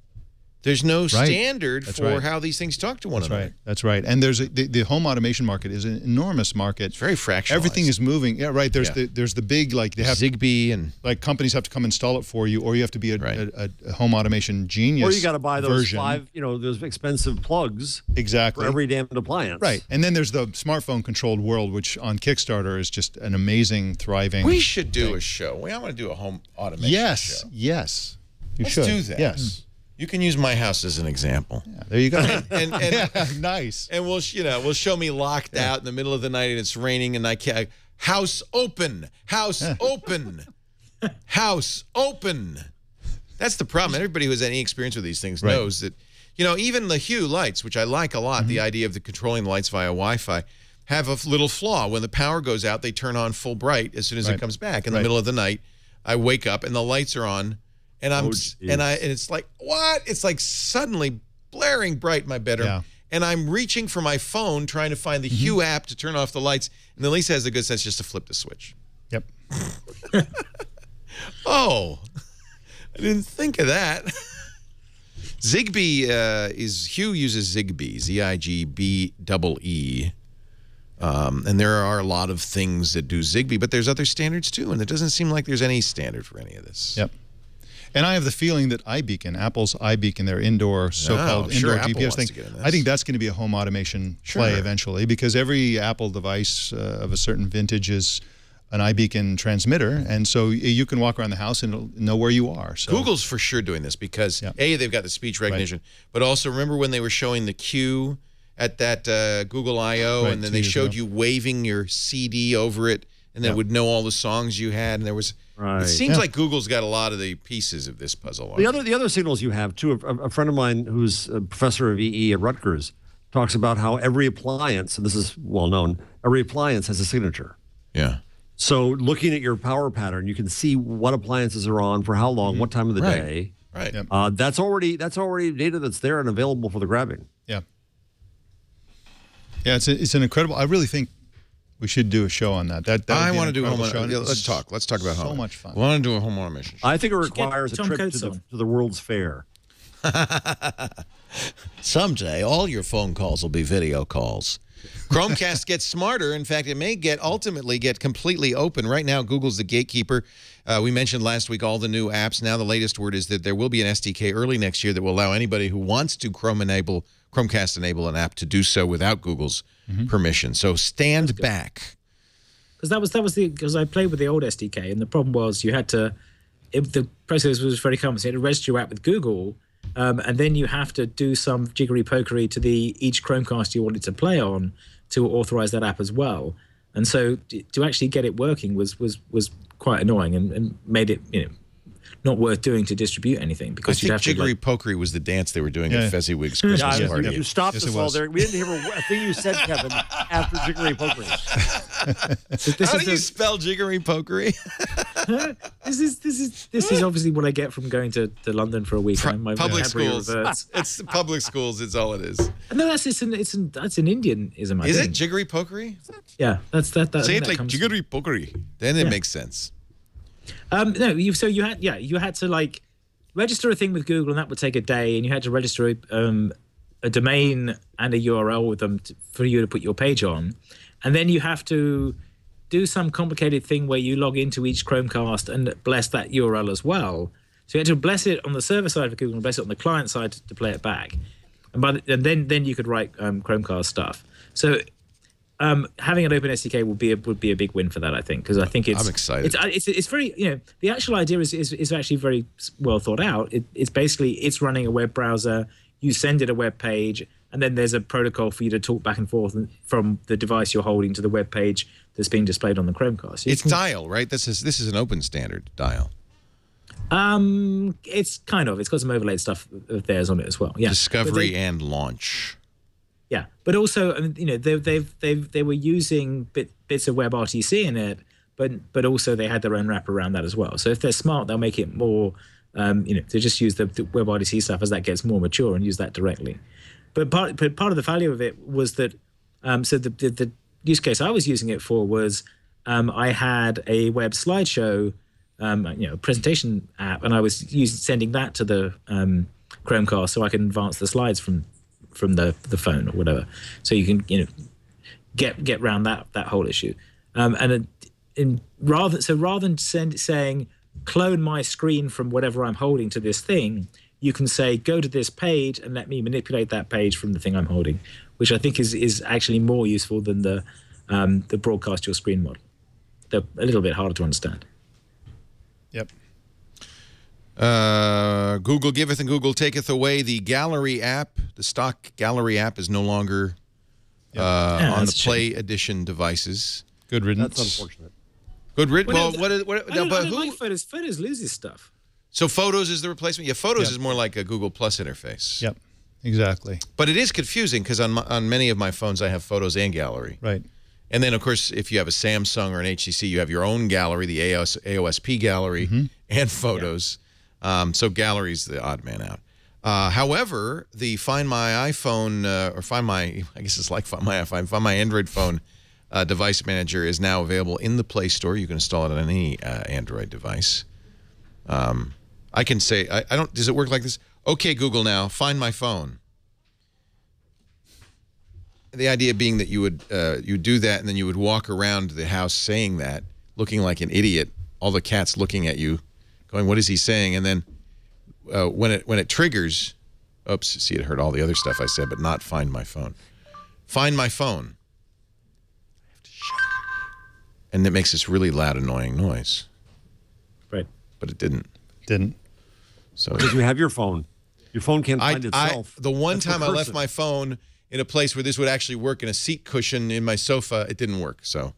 There's no standard for how these things talk to one another. That's right. And there's the home automation market is an enormous market. It's very fractionalized. Everything is moving. Yeah, right. There's the big, like, they have Zigbee, and like companies have to come install it for you, or you have to be a home automation genius. Or you got to buy those those expensive plugs. Exactly. For every damn appliance. Right. And then there's the smartphone controlled world, which on Kickstarter is just an amazing, thriving. We should do a show. I want to do a home automation show. Yes. Let's do that. Yes. You can use my house as an example. Yeah, there you go. and nice. And we'll show me locked out in the middle of the night and it's raining and I can't. House open. House open. House open. That's the problem. Everybody who has any experience with these things knows that, even the Hue lights, which I like a lot, the idea of controlling the lights via Wi-Fi, have a little flaw. When the power goes out, they turn on full bright as soon as it comes back. In the middle of the night, I wake up and the lights are on. And it's like, what? It's like suddenly blaring bright in my bedroom. And I'm reaching for my phone trying to find the Hue app to turn off the lights. And then Lisa has the good sense just to flip the switch. Yep. Oh, I didn't think of that. Zigbee Hue uses Zigbee, Z-I-G-B-E-E. And there are a lot of things that do Zigbee, but there's other standards too. And it doesn't seem like there's any standard for any of this. Yep. And I have the feeling that iBeacon, Apple's iBeacon, their indoor, so-called indoor GPS thing, I think that's going to be a home automation play eventually, because every Apple device of a certain vintage is an iBeacon transmitter, and so you can walk around the house and it'll know where you are. So Google's for sure doing this because, A, they've got the speech recognition, but also remember when they were showing the queue at that Google I.O., and then they showed you waving your CD over it, and then it would know all the songs you had, and there was Right. It seems like Google's got a lot of the pieces of this puzzle. The other signals you have too. A friend of mine who's a professor of EE at Rutgers talks about how every appliance, and this is well known, every appliance has a signature. Yeah. So looking at your power pattern, you can see what appliances are on for how long, what time of the day. Right. Yep. That's already data that's there and available for the grabbing. Yeah. Yeah, it's an incredible. I really think we should do a show on that. I want to do a home show. Let's talk. Let's talk about home. So much fun. I want to do a home automation show. I think it requires a trip to the World's Fair. Someday, all your phone calls will be video calls. Chromecast gets smarter. In fact, it may ultimately get completely open. Right now, Google's the gatekeeper. We mentioned last week all the new apps. Now the latest word is that there will be an SDK early next year that will allow anybody who wants to Chromecast enable an app to do so without Google's permission. So stand back. Because I played with the old SDK, and the problem was you had to. The process was very cumbersome. You had to register your app with Google. And then you have to do some Jiggery Pokery to each Chromecast you wanted to play on to authorize that app as well. And so to actually get it working was quite annoying and made it not worth doing to distribute anything because I think Jiggery Pokery was the dance they were doing at Fezziwig's Christmas party. You stopped us all there. We didn't hear a thing you said, Kevin, after Jiggery Pokery. How do you spell Jiggery Pokery? This is obviously what I get from going to London for a week. My public schools. It's the public schools. It's all it is. No, that's an Indianism. Is it Jiggery Pokery? Yeah, that's that. Say it like Jiggery Pokery. Then it makes sense. No, you had to like register a thing with Google, and that would take a day, and you had to register a domain and a URL with them for you to put your page on, and then you have to do some complicated thing where you log into each Chromecast and bless that URL as well. So you had to bless it on the server side of Google and bless it on the client side to play it back, and then you could write Chromecast stuff. So. Having an open SDK would be a big win for that, I think, because I think I'm excited. It's very the actual idea is actually very well thought out. It's basically it's running a web browser. You send it a web page, and then there's a protocol for you to talk back and forth from the device you're holding to the web page that's being displayed on the Chromecast. It's Dial, right? This is an open standard Dial. It's got some overlaid stuff of theirs on it as well. Yeah, discovery and launch. Yeah, but also, they were using bits of WebRTC in it, but also they had their own wrapper around that as well. So if they're smart, they'll make it more, to just use the WebRTC stuff as that gets more mature and use that directly. But part of the value of it was that, so the use case I was using it for was, I had a web slideshow, presentation app, and I was sending that to the Chromecast so I can advance the slides from the phone or whatever, so you can get around that whole issue, and rather than saying clone my screen from whatever I'm holding to this thing, you can say go to this page and let me manipulate that page from the thing I'm holding, which I think is actually more useful than the broadcast your screen model. They're a little bit harder to understand. Yep. Google giveth and Google taketh away. The Gallery app, the stock Gallery app, is no longer on the Play Edition devices. Good riddance. That's unfortunate. Good riddance. Well, I don't like Photos. Photos loses stuff. So Photos is the replacement? Yeah, Photos is more like a Google Plus interface. Yep, exactly. But it is confusing because on many of my phones I have Photos and Gallery. Right. And then, of course, if you have a Samsung or an HTC, you have your own gallery, the AOSP gallery, and Photos. Yeah. So Gallery's the odd man out. However, the Find My iPhone, or Find My, I guess it's like Find My iPhone, Find My Android phone device manager is now available in the Play Store. You can install it on any Android device. I can say, I don't, does it work like this? Okay, Google now, find my phone. The idea being that you would do that and then you would walk around the house saying that, looking like an idiot, all the cats looking at you, going, what is he saying? And then when it triggers, oops, see, it heard all the other stuff I said, but not find my phone. Find my phone. I have to shut it. And it makes this really loud, annoying noise. Right. But it didn't. Didn't. So because you have your phone. Your phone can't find itself. The one time I left my phone in a place where this would actually work in a seat cushion in my sofa, it didn't work. So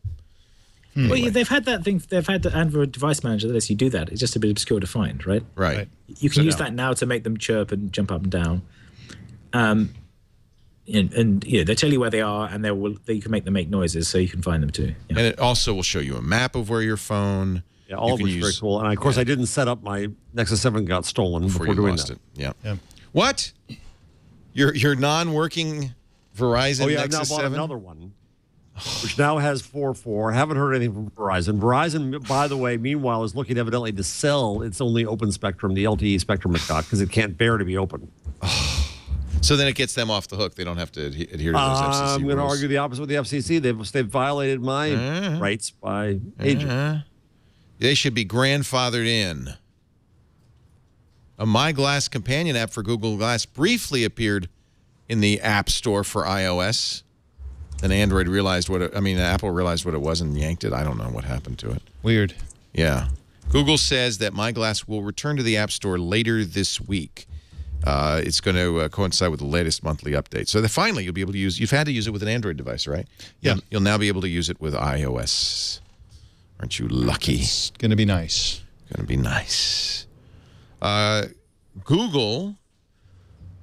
Well, yeah, they've had that thing. They've had the Android device manager that lets you do that. It's just a bit obscure to find, right? Right. You can use that now to make them chirp and jump up and down. And you know, they tell you where they are, and you can make them make noises, so you can find them too. Yeah. And it also will show you a map of where your phone. Yeah, all of which is very cool. And of course, I didn't set up my Nexus 7 got stolen before doing that. Yeah. What? Your non-working Verizon Nexus 7? I've now bought another one, which now has 4.4. Haven't heard anything from Verizon. Verizon, by the way, meanwhile, is looking evidently to sell its only open spectrum, the LTE spectrum it got, because it can't bear to be open. So then it gets them off the hook. They don't have to adhere to those FCC rules. I'm going to argue the opposite with the FCC. They've violated my rights by agent. They should be grandfathered in. A My Glass companion app for Google Glass briefly appeared in the App Store for iOS. Then Android realized Apple realized what it was and yanked it. I don't know what happened to it. Weird. Yeah. Google says that My Glass will return to the App Store later this week. It's going to coincide with the latest monthly update. So finally, you'll be able to use. You've had to use it with an Android device, right? Yeah. You'll now be able to use it with iOS. Aren't you lucky? It's going to be nice. Going to be nice. Google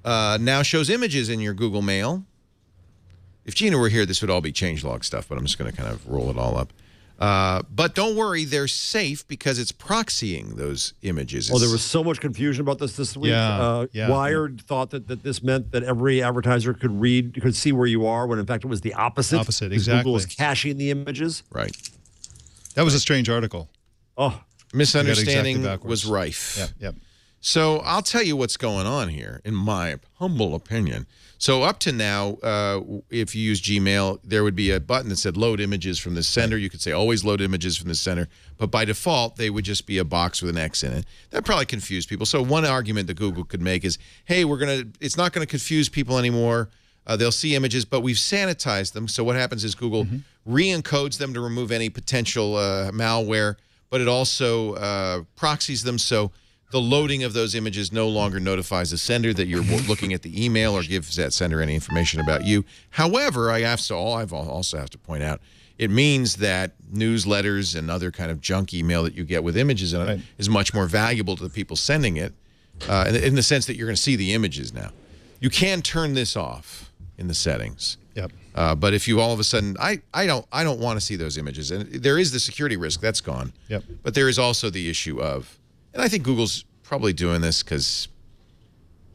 now shows images in your Google Mail. If Gina were here, this would all be changelog stuff, but I'm just going to kind of roll it all up. But don't worry, they're safe because it's proxying those images. There was so much confusion about this week. Wired thought that this meant that every advertiser could see where you are, when in fact it was the opposite. Exactly. Google was caching the images. Right. That was a strange article. Misunderstanding was rife. Yep. So I'll tell you what's going on here, in my humble opinion. So up to now, if you use Gmail, there would be a button that said load images from the sender. You could say always load images from the sender. But by default, they would just be a box with an X in it. That probably confused people. So one argument that Google could make is, hey, it's not going to confuse people anymore. They'll see images, but we've sanitized them. So what happens is Google re-encodes them to remove any potential malware, but it also proxies them, so the loading of those images no longer notifies the sender that you're looking at the email or gives that sender any information about you. However, I also have to point out, it means that newsletters and other kind of junk email that you get with images in it is much more valuable to the people sending it, in the sense that you're going to see the images now. You can turn this off in the settings. Yep. But if you all of a sudden, I don't want to see those images, and there is the security risk that's gone. Yep. But there is also the issue of, and I think Google's probably doing this because,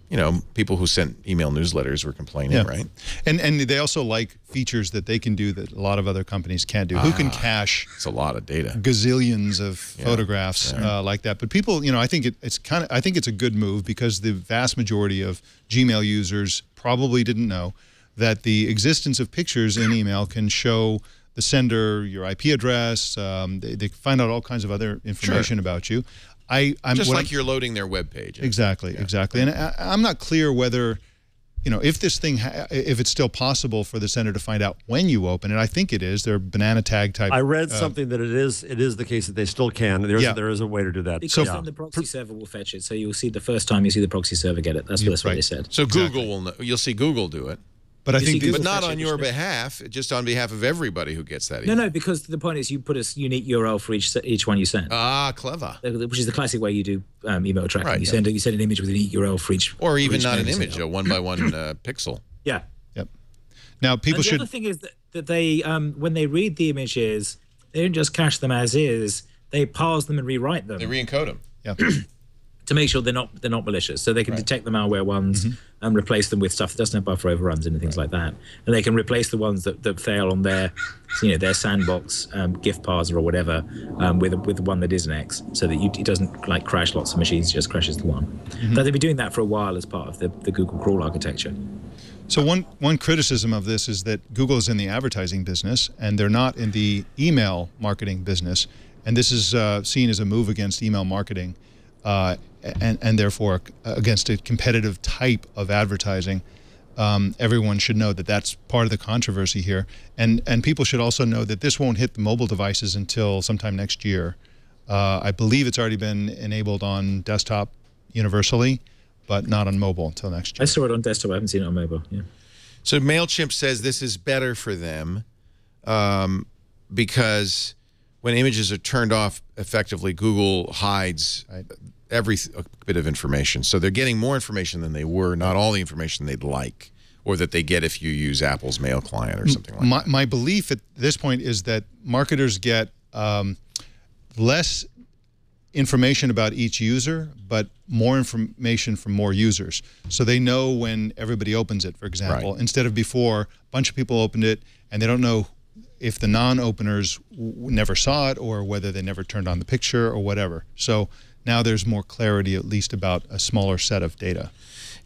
you know, people who sent email newsletters were complaining, right? And they also like features that they can do that a lot of other companies can't do. Who can cache? It's a lot of data, gazillions of photographs like that. But people, you know, I think it's a good move because the vast majority of Gmail users probably didn't know that the existence of pictures in email can show the sender your IP address. They find out all kinds of other information about you. I'm just like you're loading their web page. Exactly. And I'm not clear whether, you know, if this thing, if it's still possible for the sender to find out when you open it. I think it is. They're banana tag type. I read something that it is the case that they still can. There is a way to do that. Because then the proxy server will fetch it. So you'll see the first time you see the proxy server get it. That's what they said. So Google will know. You'll see Google do it. But I think, but not on your behalf, just on behalf of everybody who gets that email. No, because the point is you put a unique URL for each one you send. Ah, clever. Which is the classic way you do email tracking. Right, you send an image with a unique URL for each. Or even not an image, a 1x1 pixel. Yeah. Yep. Now people should. The other thing is that they, when they read the images, they don't just cache them as is. They parse them and rewrite them. They re-encode them. Yeah. To make sure they're not malicious, so they can detect the malware ones and replace them with stuff that doesn't have buffer overruns and things like that, and they can replace the ones that fail on their, their sandbox GIF parser or whatever with the one that is an X, so that it doesn't like crash lots of machines, it just crashes the one. But they've been doing that for a while as part of the Google crawl architecture. So one criticism of this is that Google is in the advertising business and they're not in the email marketing business, and this is seen as a move against email marketing. And therefore against a competitive type of advertising. Everyone should know that that's part of the controversy here. And people should also know that this won't hit the mobile devices until sometime next year. I believe it's already been enabled on desktop universally, but not on mobile until next year. I saw it on desktop. I haven't seen it on mobile. Yeah. So MailChimp says this is better for them because when images are turned off, effectively Google hides every bit of information. So they're getting more information than they were, not all the information they'd like, or that they get if you use Apple's mail client or something like that. My belief at this point is that marketers get less information about each user, but more information from more users. So they know when everybody opens it, for example, instead of before, a bunch of people opened it, and they don't know if the non-openers never saw it or whether they never turned on the picture or whatever. So now there's more clarity, at least about a smaller set of data.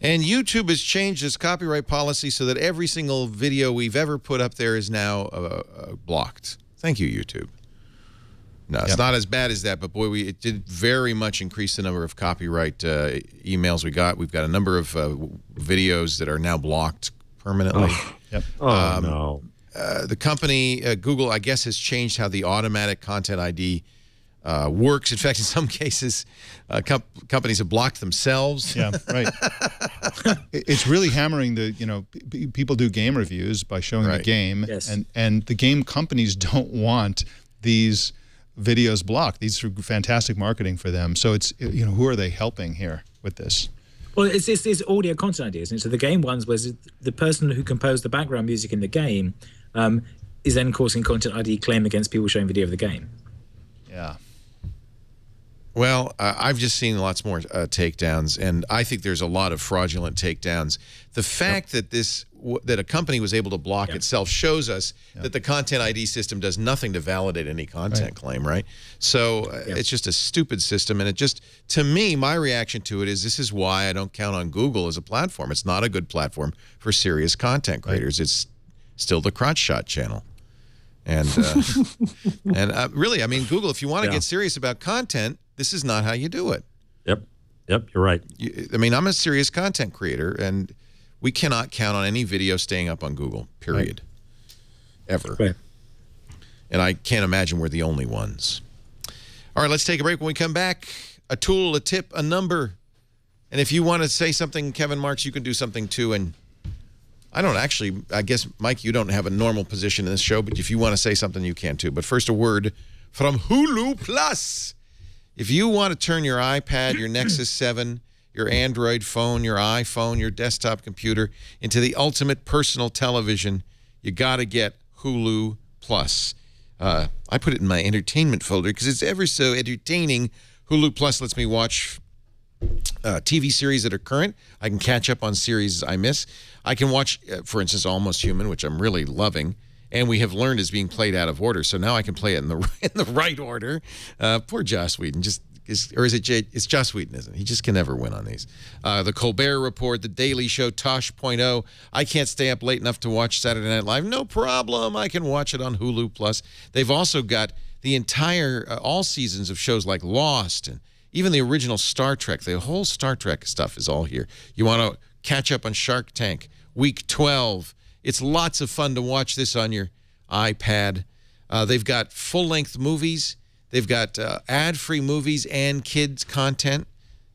And YouTube has changed its copyright policy so that every single video we've ever put up there is now blocked. Thank you, YouTube. No, it's not as bad as that, but boy, it did very much increase the number of copyright emails we got. We've got a number of videos that are now blocked permanently. Oh, no. The company, Google, I guess, has changed how the automatic content ID works. In fact, in some cases, companies have blocked themselves. Yeah, right. It's really hammering the, people do game reviews by showing the game, and the game companies don't want these videos blocked. These are fantastic marketing for them. So it's, who are they helping here with this? Well, it's audio content ID, isn't it? So the game ones was the person who composed the background music in the game is then causing content ID claim against people showing video of the game. Yeah. Well, I've just seen lots more takedowns, and I think there's a lot of fraudulent takedowns. The fact that that a company was able to block itself shows us that the content ID system does nothing to validate any content claim, right? So it's just a stupid system, and it just, to me, my reaction to it is this is why I don't count on Google as a platform. It's not a good platform for serious content creators. It's still the crotch shot channel. And really, I mean, Google, if you want to get serious about content, this is not how you do it. Yep, you're right. I mean, I'm a serious content creator, and we cannot count on any video staying up on Google, period, ever. Right. And I can't imagine we're the only ones. All right, let's take a break. When we come back, a tool, a tip, a number. And if you want to say something, Kevin Marks, you can do something too. And I don't actually, I guess, Mike, you don't have a normal position in this show, but if you want to say something, you can too. But first, a word from Hulu Plus. If you want to turn your iPad, your Nexus 7, your Android phone, your iPhone, your desktop computer into the ultimate personal television, you got to get Hulu Plus. I put it in my entertainment folder because it's ever so entertaining. Hulu Plus lets me watch TV series that are current. I can catch up on series I miss. I can watch, for instance, Almost Human, which I'm really loving. And we have learned is being played out of order, so now I can play it in the right order. Poor Joss Whedon, it's Joss Whedon, isn't it? He just can never win on these. The Colbert Report, The Daily Show, Tosh.0. I can't stay up late enough to watch Saturday Night Live. No problem. I can watch it on Hulu Plus. They've also got the entire all seasons of shows like Lost and even the original Star Trek. The whole Star Trek stuff is all here. You want to catch up on Shark Tank, Week 12. It's lots of fun to watch this on your iPad. They've got full-length movies. They've got ad-free movies and kids content.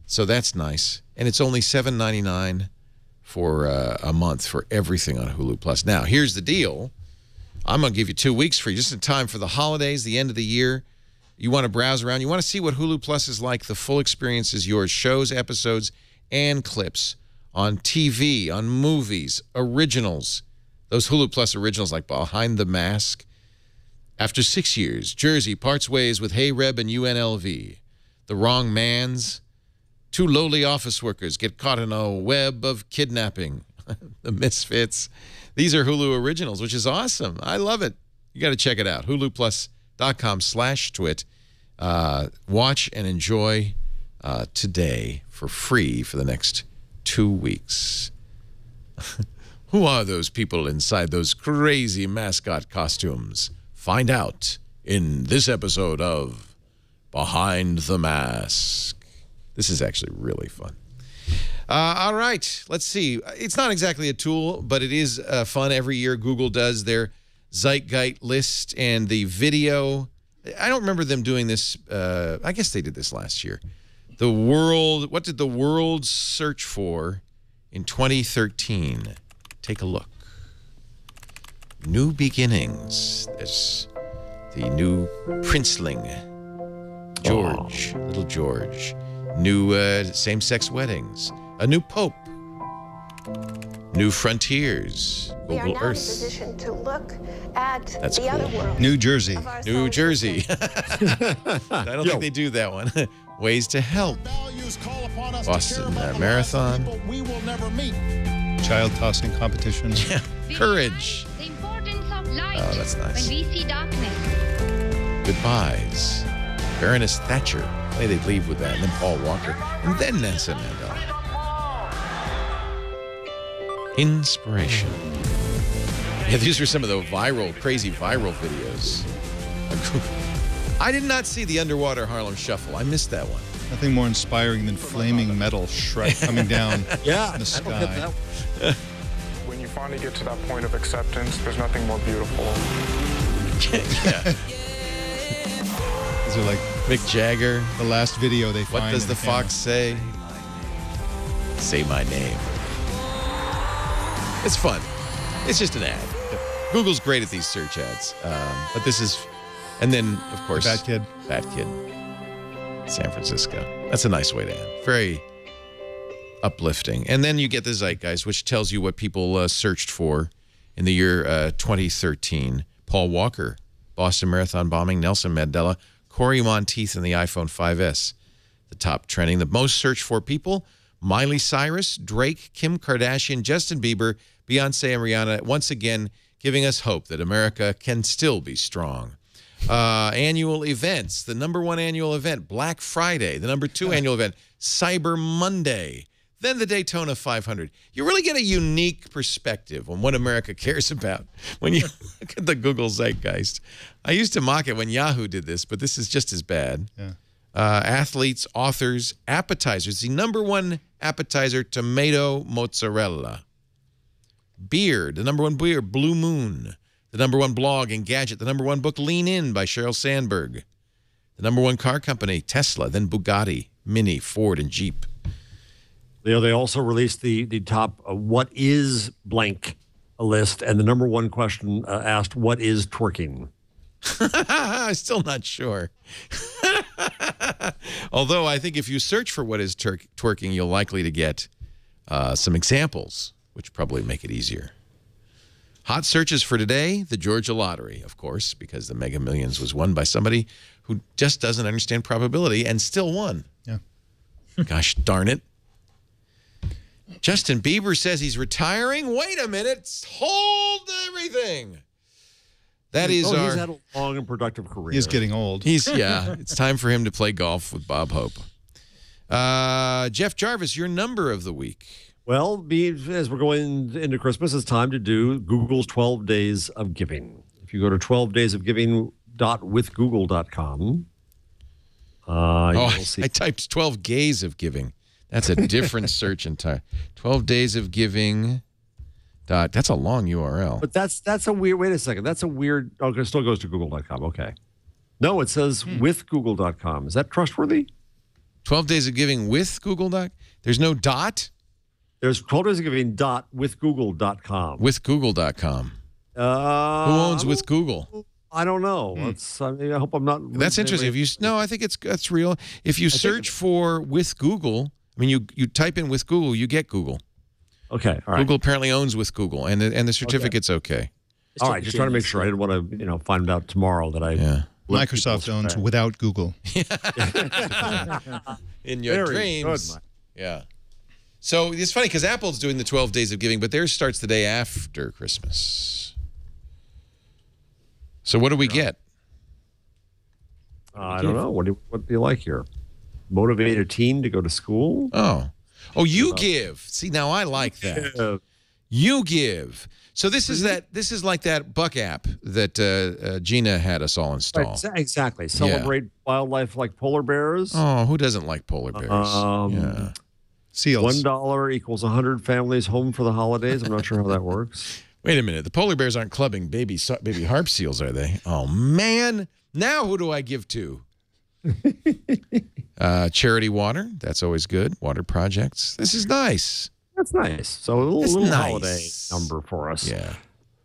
So that's nice. And it's only $7.99 for a month for everything on Hulu Plus. Now, here's the deal. I'm going to give you 2 weeks free, just in time for the holidays, the end of the year. You want to browse around. You want to see what Hulu Plus is like. The full experience is yours. Shows, episodes, and clips on TV, on movies, originals. Those Hulu Plus originals like Behind the Mask. After 6 years, Jersey parts ways with Hey Reb and UNLV. The Wrong Mans. 2 lowly office workers get caught in a web of kidnapping. The Misfits. These are Hulu originals, which is awesome. I love it. You got to check it out. HuluPlus.com/twit. Watch and enjoy today for free for the next 2 weeks. Who are those people inside those crazy mascot costumes? Find out in this episode of Behind the Mask. This is actually really fun. All right, let's see. It's not exactly a tool, but it is fun. Every year Google does their Zeitgeist list and the video. I don't remember them doing this. I guess they did this last year. The world, what did the world search for in 2013? Take a look. New beginnings. There's The new princeling, George, little George. New same-sex weddings. A new pope. New frontiers. Google Earth. Position to look at That's the cool. other world. New Jersey. New Jersey. I don't think they do that one. Ways to help. Boston Marathon. Child tossing competition. Yeah. Courage. The importance of light. Oh, that's nice. When we see darkness. Goodbyes. Baroness Thatcher. Hey, they'd leave with that. And then Paul Walker. And then Nelson Mandela. Inspiration. Yeah, these are some of the crazy viral videos. I did not see the underwater Harlem Shuffle. I missed that one. Nothing more inspiring than flaming metal Shrek coming down Yeah, in the I don't get sky. that. When you finally get to that point of acceptance, there's nothing more beautiful. Yeah. These are like Mick Jagger. the last video they find. What does in the camera. fox say? Say my name. It's fun. It's just an ad. Google's great at these search ads. But this is, and then, of course, Bad Kid. Bad Kid. San Francisco. That's a nice way to end. Very uplifting. And then you get the Zeitgeist, which tells you what people searched for in the year 2013. Paul Walker, Boston Marathon bombing, Nelson Mandela, Corey Monteith, and the iPhone 5S. The top trending. The most searched for people, Miley Cyrus, Drake, Kim Kardashian, Justin Bieber, Beyonce, and Rihanna, once again giving us hope that America can still be strong. Annual events. The #1 annual event, Black Friday. The #2 annual event, Cyber Monday. Then the Daytona 500. You really get a unique perspective on what America cares about when you look at the Google Zeitgeist. I used to mock it when Yahoo did this, but this is just as bad. Yeah. Athletes, authors, appetizers. The #1 appetizer, tomato mozzarella. Beer, the #1 beer, Blue Moon. The #1 blog and gadget, the #1 book, Lean In by Sheryl Sandberg. The #1 car company, Tesla, then Bugatti, Mini, Ford, and Jeep. They also released the top what is blank list, and the #1 question asked, what is twerking? I'm still not sure. Although I think if you search for what is twerking, you're likely to get some examples, which probably make it easier. Hot searches for today, the Georgia Lottery, of course, because the Mega Millions was won by somebody who just doesn't understand probability and still won. Yeah. Gosh darn it. Justin Bieber says he's retiring. Wait a minute. Hold everything. That is He's our... had a long and productive career. He's getting old. Yeah, it's time for him to play golf with Bob Hope. Jeff Jarvis, your number of the week. Well, as we're going into Christmas, it's time to do Google's 12 Days of Giving. If you go to 12daysofgiving.withgoogle.com, I typed 12 gays of giving. That's a different search entire. 12 days of giving. That's a long URL. But that's a weird. Wait a second. That's a weird. Okay, it still goes to google.com. Okay. No, it says withgoogle.com. Is that trustworthy? 12 days of giving with Google Doc. There's no dot. There's 12 days of giving .withgoogle.com. With Google.com. Who owns with Google? I don't know. I hope I'm not. That's interesting. If you I think that's real. If you search for with Google, I mean you type in with Google, you get Google. Okay, all right. Google apparently owns with Google, and the certificate's okay. All right, just trying to make sure. I didn't want to, find out tomorrow that I. Yeah. Microsoft owns without Google. In your dreams. Yeah. So it's funny because Apple's doing the 12 days of giving, but theirs starts the day after Christmas. So what do we get? I don't know. What do you like here? Motivate a teen to go to school? Oh, you give. See, now I like that. You give. So this is like that Buck app that Gina had us all install. Right, exactly. Celebrate wildlife like polar bears. Oh, who doesn't like polar bears? Yeah. Seals. $1 equals 100 families home for the holidays. I'm not sure how that works. Wait a minute. The polar bears aren't clubbing baby harp seals, are they? Oh, man. Now who do I give to? Charity water. That's always good. Water projects. This is nice. That's nice. So a little holiday number for us. Yeah.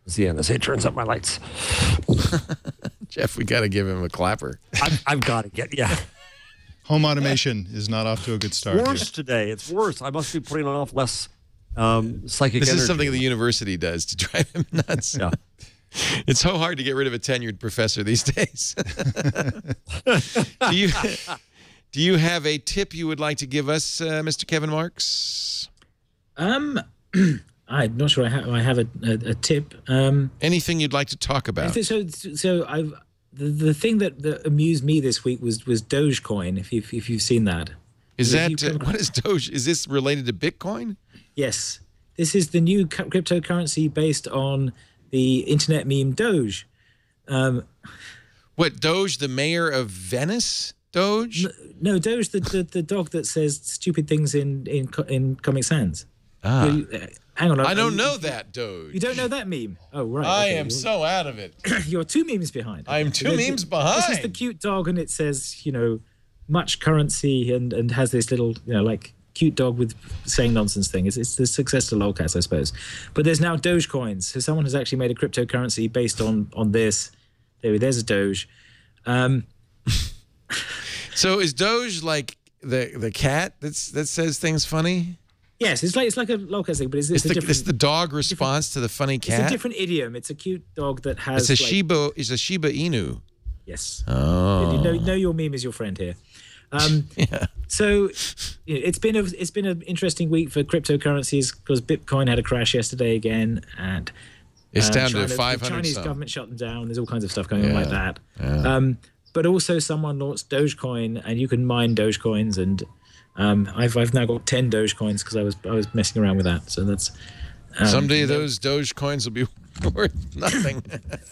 As the NSA turns up my lights. Jeff, we got to give him a clapper. I've got to get, yeah. Home automation is not off to a good start. It's worse today. It's worse. I must be putting off less psychic This energy. is something the university does to drive him nuts. Yeah. It's so hard to get rid of a tenured professor these days. Do you have a tip you would like to give us, Mr. Kevin Marks? I'm not sure I have a tip. Anything you'd like to talk about? So the thing that amused me this week was Dogecoin. If you've seen that, what is Doge? Is this related to Bitcoin? Yes, this is the new cryptocurrency based on the internet meme Doge. What, Doge, the mayor of Venice? Doge? No, Doge, the dog that says stupid things in Comic Sans. Hang on. I don't know that, Doge. You don't know that meme? Oh, right. I am so out of it. You're 2 memes behind. I'm 2 memes behind. This is the cute dog, and it says, much currency, and has this little, like, cute dog with saying nonsense thing. It's the success to lolcats, I suppose. But there's now Doge coins. So someone has actually made a cryptocurrency based on this. There's a Doge. So is Doge like the cat that says things funny? Yes, it's like a lolcat thing, but it's the dog response to the funny cat. It's a different idiom. It's a cute dog that has. It's a Shiba Inu. Yes. Oh. You know your meme is your friend here. Yeah. So it's been an interesting week for cryptocurrencies because Bitcoin had a crash yesterday again, and it's down to 500. The Chinese government shut them down. There's all kinds of stuff going on like that. Yeah. But also someone launched Dogecoin, and you can mine Dogecoins, and I've now got 10 Dogecoins because I was messing around with that. So that's someday those Dogecoins will be worth nothing.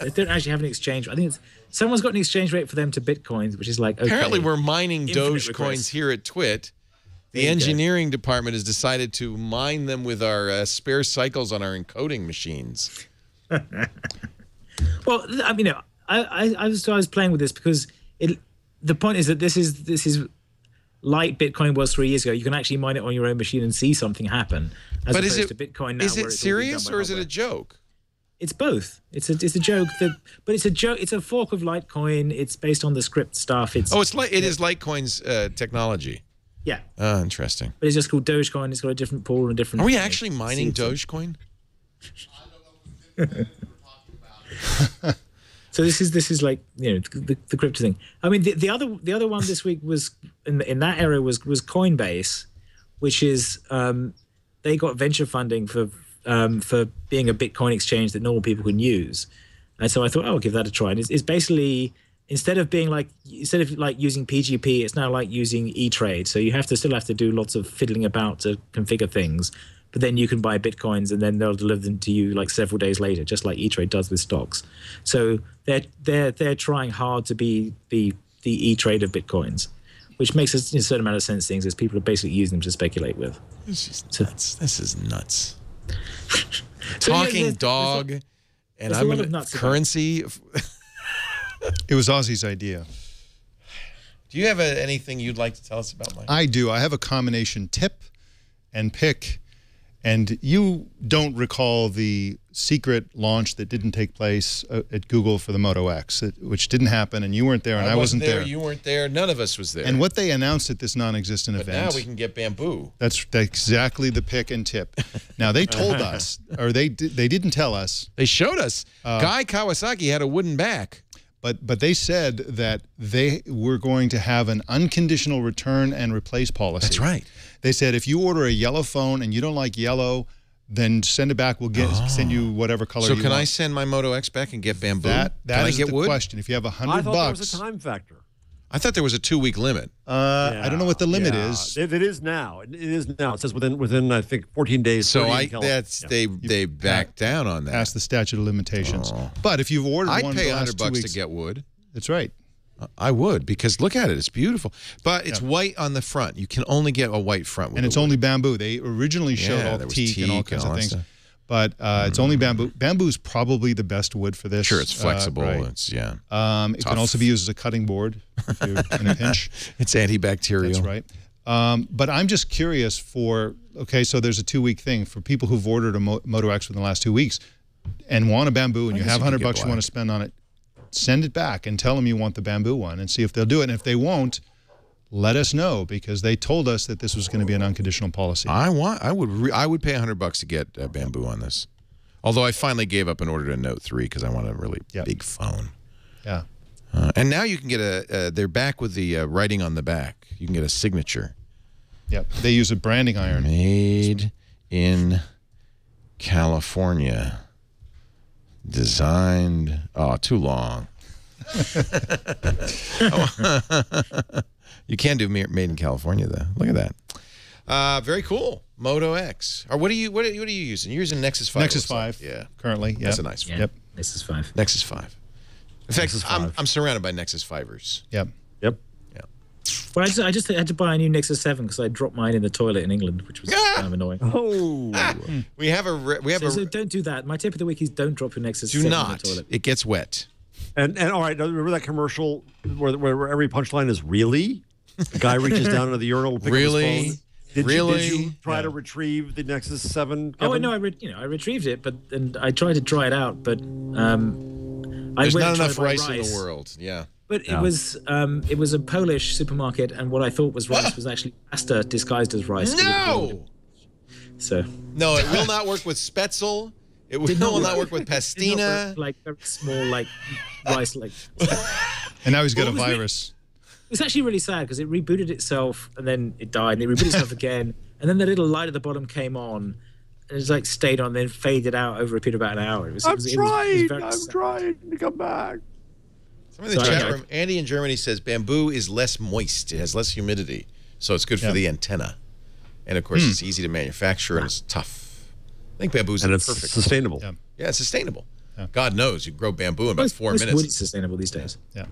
They don't actually have an exchange. I think someone's got an exchange rate for them to Bitcoins, which is like, okay, apparently we're mining Dogecoins here at Twit. The engineering department has decided to mine them with our spare cycles on our encoding machines. Well, I mean, I was playing with this because the point is that this is like Bitcoin was 3 years ago. You can actually mine it on your own machine and see something happen. As opposed to Bitcoin now, is it serious or is it a joke? It's both. It's a joke but it's a joke. It's a fork of Litecoin. It's based on the script stuff. It is Litecoin's technology. Yeah. Oh, interesting. But it's just called Dogecoin. It's got a different pool and a different. Are we actually mining Dogecoin? So this is like the crypto thing. I mean the other one this week was in that area was Coinbase, which is they got venture funding for being a Bitcoin exchange that normal people can use, and so I thought I'll give that a try. And it's basically instead of using PGP, it's now like using E-Trade. So you still have to do lots of fiddling about to configure things. But then you can buy Bitcoins and then they'll deliver them to you like several days later, just like E-Trade does with stocks. So they're trying hard to be the E-Trade of Bitcoins, which makes a certain amount of sense. Things as people are basically using them to speculate with. This is nuts. This is nuts. Talking dog and I'm going to currency. It was Ozzy's idea. Do you have anything you'd like to tell us about, Mike? I do. I have a combination tip and pick. And you don't recall the secret launch that didn't take place at Google for the Moto X, which didn't happen, and you weren't there, and I wasn't there. You weren't there. None of us was there. And what they announced at this non-existent event. Now we can get bamboo. That's exactly the pick and tip. Now they told us, or they didn't tell us. They showed us. Guy Kawasaki had a wooden back. But they said that they were going to have an unconditional return and replace policy. That's right. They said if you order a yellow phone and you don't like yellow, then send it back. We'll send you whatever color you want. So can I send my Moto X back and get bamboo? That is the question. If you have $100, I thought there was a time factor. I thought there was a 2-week limit. I don't know what the limit is. It is now. It is now. It says within I think 14 days. So they backed down on that. Past the statute of limitations. But if you've ordered I'd one pay for the last 2 $100 weeks, to get wood. That's right. I would, because look at it. It's beautiful. But it's white on the front. You can only get a white front with and it's only bamboo. They originally showed all the teak and all kinds of things. Stuff. But it's only bamboo. Bamboo is probably the best wood for this. Sure, it's flexible. Right. It's it can also be used as a cutting board if you're in a pinch. It's antibacterial. That's right. But I'm just curious so there's a 2-week thing for people who've ordered a Moto X within the last 2 weeks and want a bamboo and you have $100 you want to spend on it. send it back and tell them you want the bamboo one and see if they'll do it. And if they won't, let us know, because they told us that this was going to be an unconditional policy. I would pay $100 to get bamboo on this. Although I finally gave up and ordered a Note 3 because I want a really big phone. Yeah. And now you can get they're back with the writing on the back. You can get a signature. Yep. They use a branding iron. Made in California. Designed. Oh, too long. You can do made in California, though. Look at that. Very cool. Moto X. Or what are you using? You're using Nexus 5. Nexus 5. Yeah. Currently. Yeah. That's a nice one. Yep. Nexus 5. Nexus 5. In fact, I'm surrounded by Nexus 5ers. Yep. Yep. Yeah. Well, I just had to buy a new Nexus 7 because I dropped mine in the toilet in England, which was kind of annoying. Oh. We have a So don't do that. My tip of the week is don't drop your Nexus do 7 not. in the toilet. It gets wet. And all right, remember that commercial where every punchline is really? The guy reaches down into the urinal to pick up his phone. Did you try to retrieve the Nexus 7? Kevin? Oh, no, I retrieved it, and I tried to try it out, but there's not enough rice in the world. Yeah. But it was a Polish supermarket, and what I thought was rice was actually pasta disguised as rice. No. So. No, it will not work with Spätzle. It will not work with pastina. Like very small, like rice, like. And now he's got a virus. It's actually really sad because it rebooted itself and then it died, and it rebooted itself again, and then the little light at the bottom came on, and it's like stayed on, then faded out over a period of about an hour. I'm trying to come back. Somebody in the chat room, Andy in Germany says bamboo is less moist. It has less humidity, so it's good for the antenna. And of course, it's easy to manufacture and it's tough. I think bamboo's perfect. Sustainable. Yeah, it's sustainable. Yeah. God knows you grow bamboo in about 4 minutes. Wood is sustainable these days. Yeah.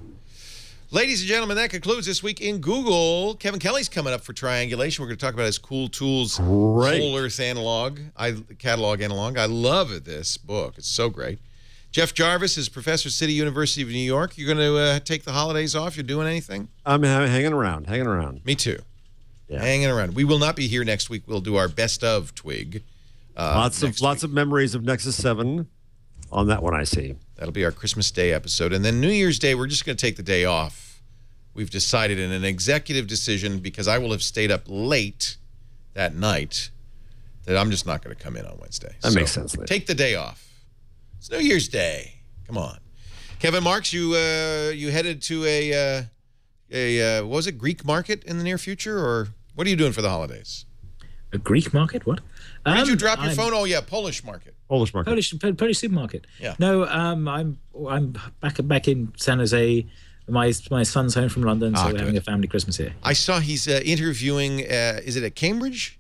Ladies and gentlemen, that concludes This Week in Google. Kevin Kelly's coming up for Triangulation. We're going to talk about his Cool Tools Whole Earth catalog analog. I love this book. It's so great. Jeff Jarvis is professor at City University of New York. You're going to take the holidays off? You're doing anything? I'm hanging around. Me too. Yeah. Hanging around. We will not be here next week. We'll do our best of Twig. Lots of memories of Nexus 7 on that one, I see. That'll be our Christmas Day episode. And then New Year's Day, we're just going to take the day off. We've decided in an executive decision, because I will have stayed up late that night, that I'm just not going to come in on Wednesday. That makes sense. Take the day off. It's New Year's Day. Come on. Kevin Marks, you headed to what was it, Greek market in the near future? Or what are you doing for the holidays? A Greek market? What? Where did you drop your phone? Oh, yeah, Polish market. Polish market. Polish supermarket. Yeah. No, I'm back in San Jose. My son's home from London, so we're having a family Christmas here. I saw he's interviewing. Is it at Cambridge?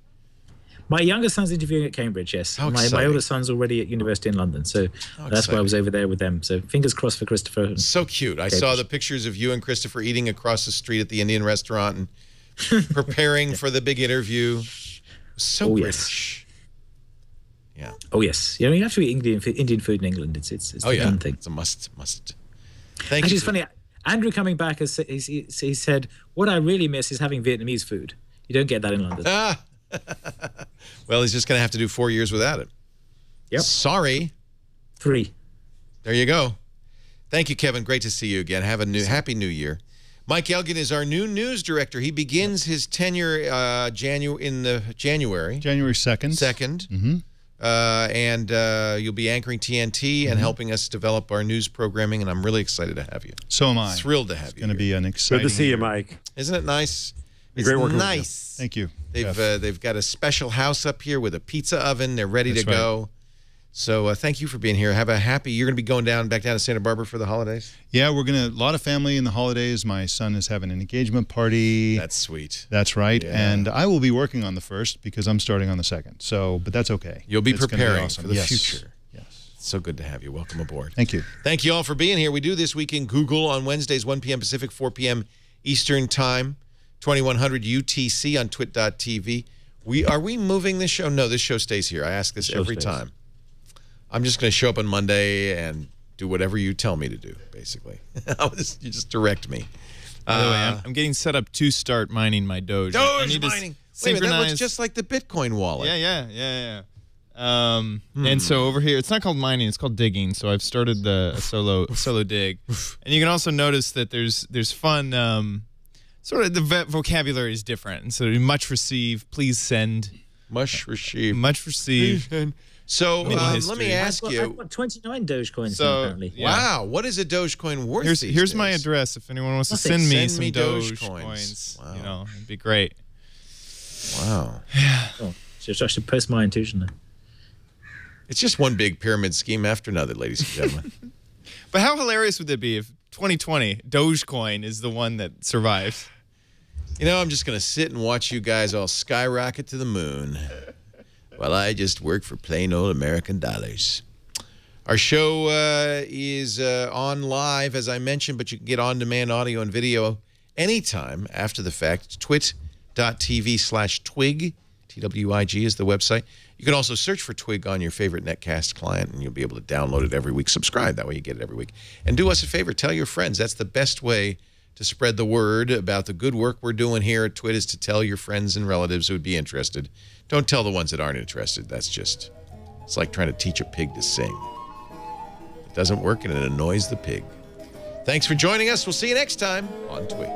My younger son's interviewing at Cambridge. Yes. My older son's already at university in London, so that's why I was over there with them. So fingers crossed for Christopher. So cute. I saw the pictures of you and Christopher eating across the street at the Indian restaurant and preparing for the big interview. So British. Yeah. Oh yes. You know, you have to eat Indian food in England. It's the fun thing. It's a must. Thank you. It's funny. Andrew coming back he said, "What I really miss is having Vietnamese food. You don't get that in London." Well, he's just going to have to do 4 years without it. Yep. Sorry. 3. There you go. Thank you, Kevin. Great to see you again. Have a happy New Year. Mike Elgin is our new news director. He begins his tenure January. January 2nd. Mm-hmm. And you'll be anchoring TNT and helping us develop our news programming, and I'm really excited to have you. So am I. Thrilled to have you. It's going to be an exciting Good to see you, Mike. Isn't it nice? It's great working nice. Thank you. They've got a special house up here with a pizza oven. They're ready to go. So thank you for being here. Have a happy. You're going to be going back down to Santa Barbara for the holidays. Yeah, we're a lot of family in the holidays. My son is having an engagement party. That's sweet. That's right. Yeah. And I will be working on the 1st because I'm starting on the 2nd. So, but that's okay. You'll be preparing for the future. Yes. So good to have you. Welcome aboard. Thank you. Thank you all for being here. We do This Week in Google on Wednesdays, 1 p.m. Pacific, 4 p.m. Eastern Time. 2100 UTC on twit.tv. Are we moving this show? No, this show stays here. I ask this every time. I'm just going to show up on Monday and do whatever you tell me to do, basically. You just direct me. By the way, I'm getting set up to start mining my Doge. Doge mining. Wait a minute, that looks just like the Bitcoin wallet. Yeah. And so over here, it's not called mining; it's called digging. So I've started a solo dig, and you can also notice that there's fun. Sort of the vocabulary is different, and so much receive, please send, much receive, much receive. So let me ask you. I've got 29 Dogecoins apparently. Yeah. Wow, what is a Dogecoin worth? Here's my address. If anyone wants to send me some Dogecoins, wow. You know, it'd be great. Wow. Yeah. Oh, so I should post mine too, shouldn't I? It's just one big pyramid scheme after another, ladies and gentlemen. But how hilarious would it be if 2020 Dogecoin is the one that survives? You know, I'm just going to sit and watch you guys all skyrocket to the moon while I just work for plain old American dollars. Our show is on live, as I mentioned, but you can get on-demand audio and video anytime after the fact. twit.tv/twig. TWIG is the website. You can also search for Twig on your favorite netcast client, and you'll be able to download it every week. Subscribe. That way you get it every week. And do us a favor. Tell your friends. That's the best way to spread the word about the good work we're doing here at Twit, is to tell your friends and relatives who would be interested. Don't tell the ones that aren't interested. That's just, it's like trying to teach a pig to sing. It doesn't work, and it annoys the pig. Thanks for joining us. We'll see you next time on Twig.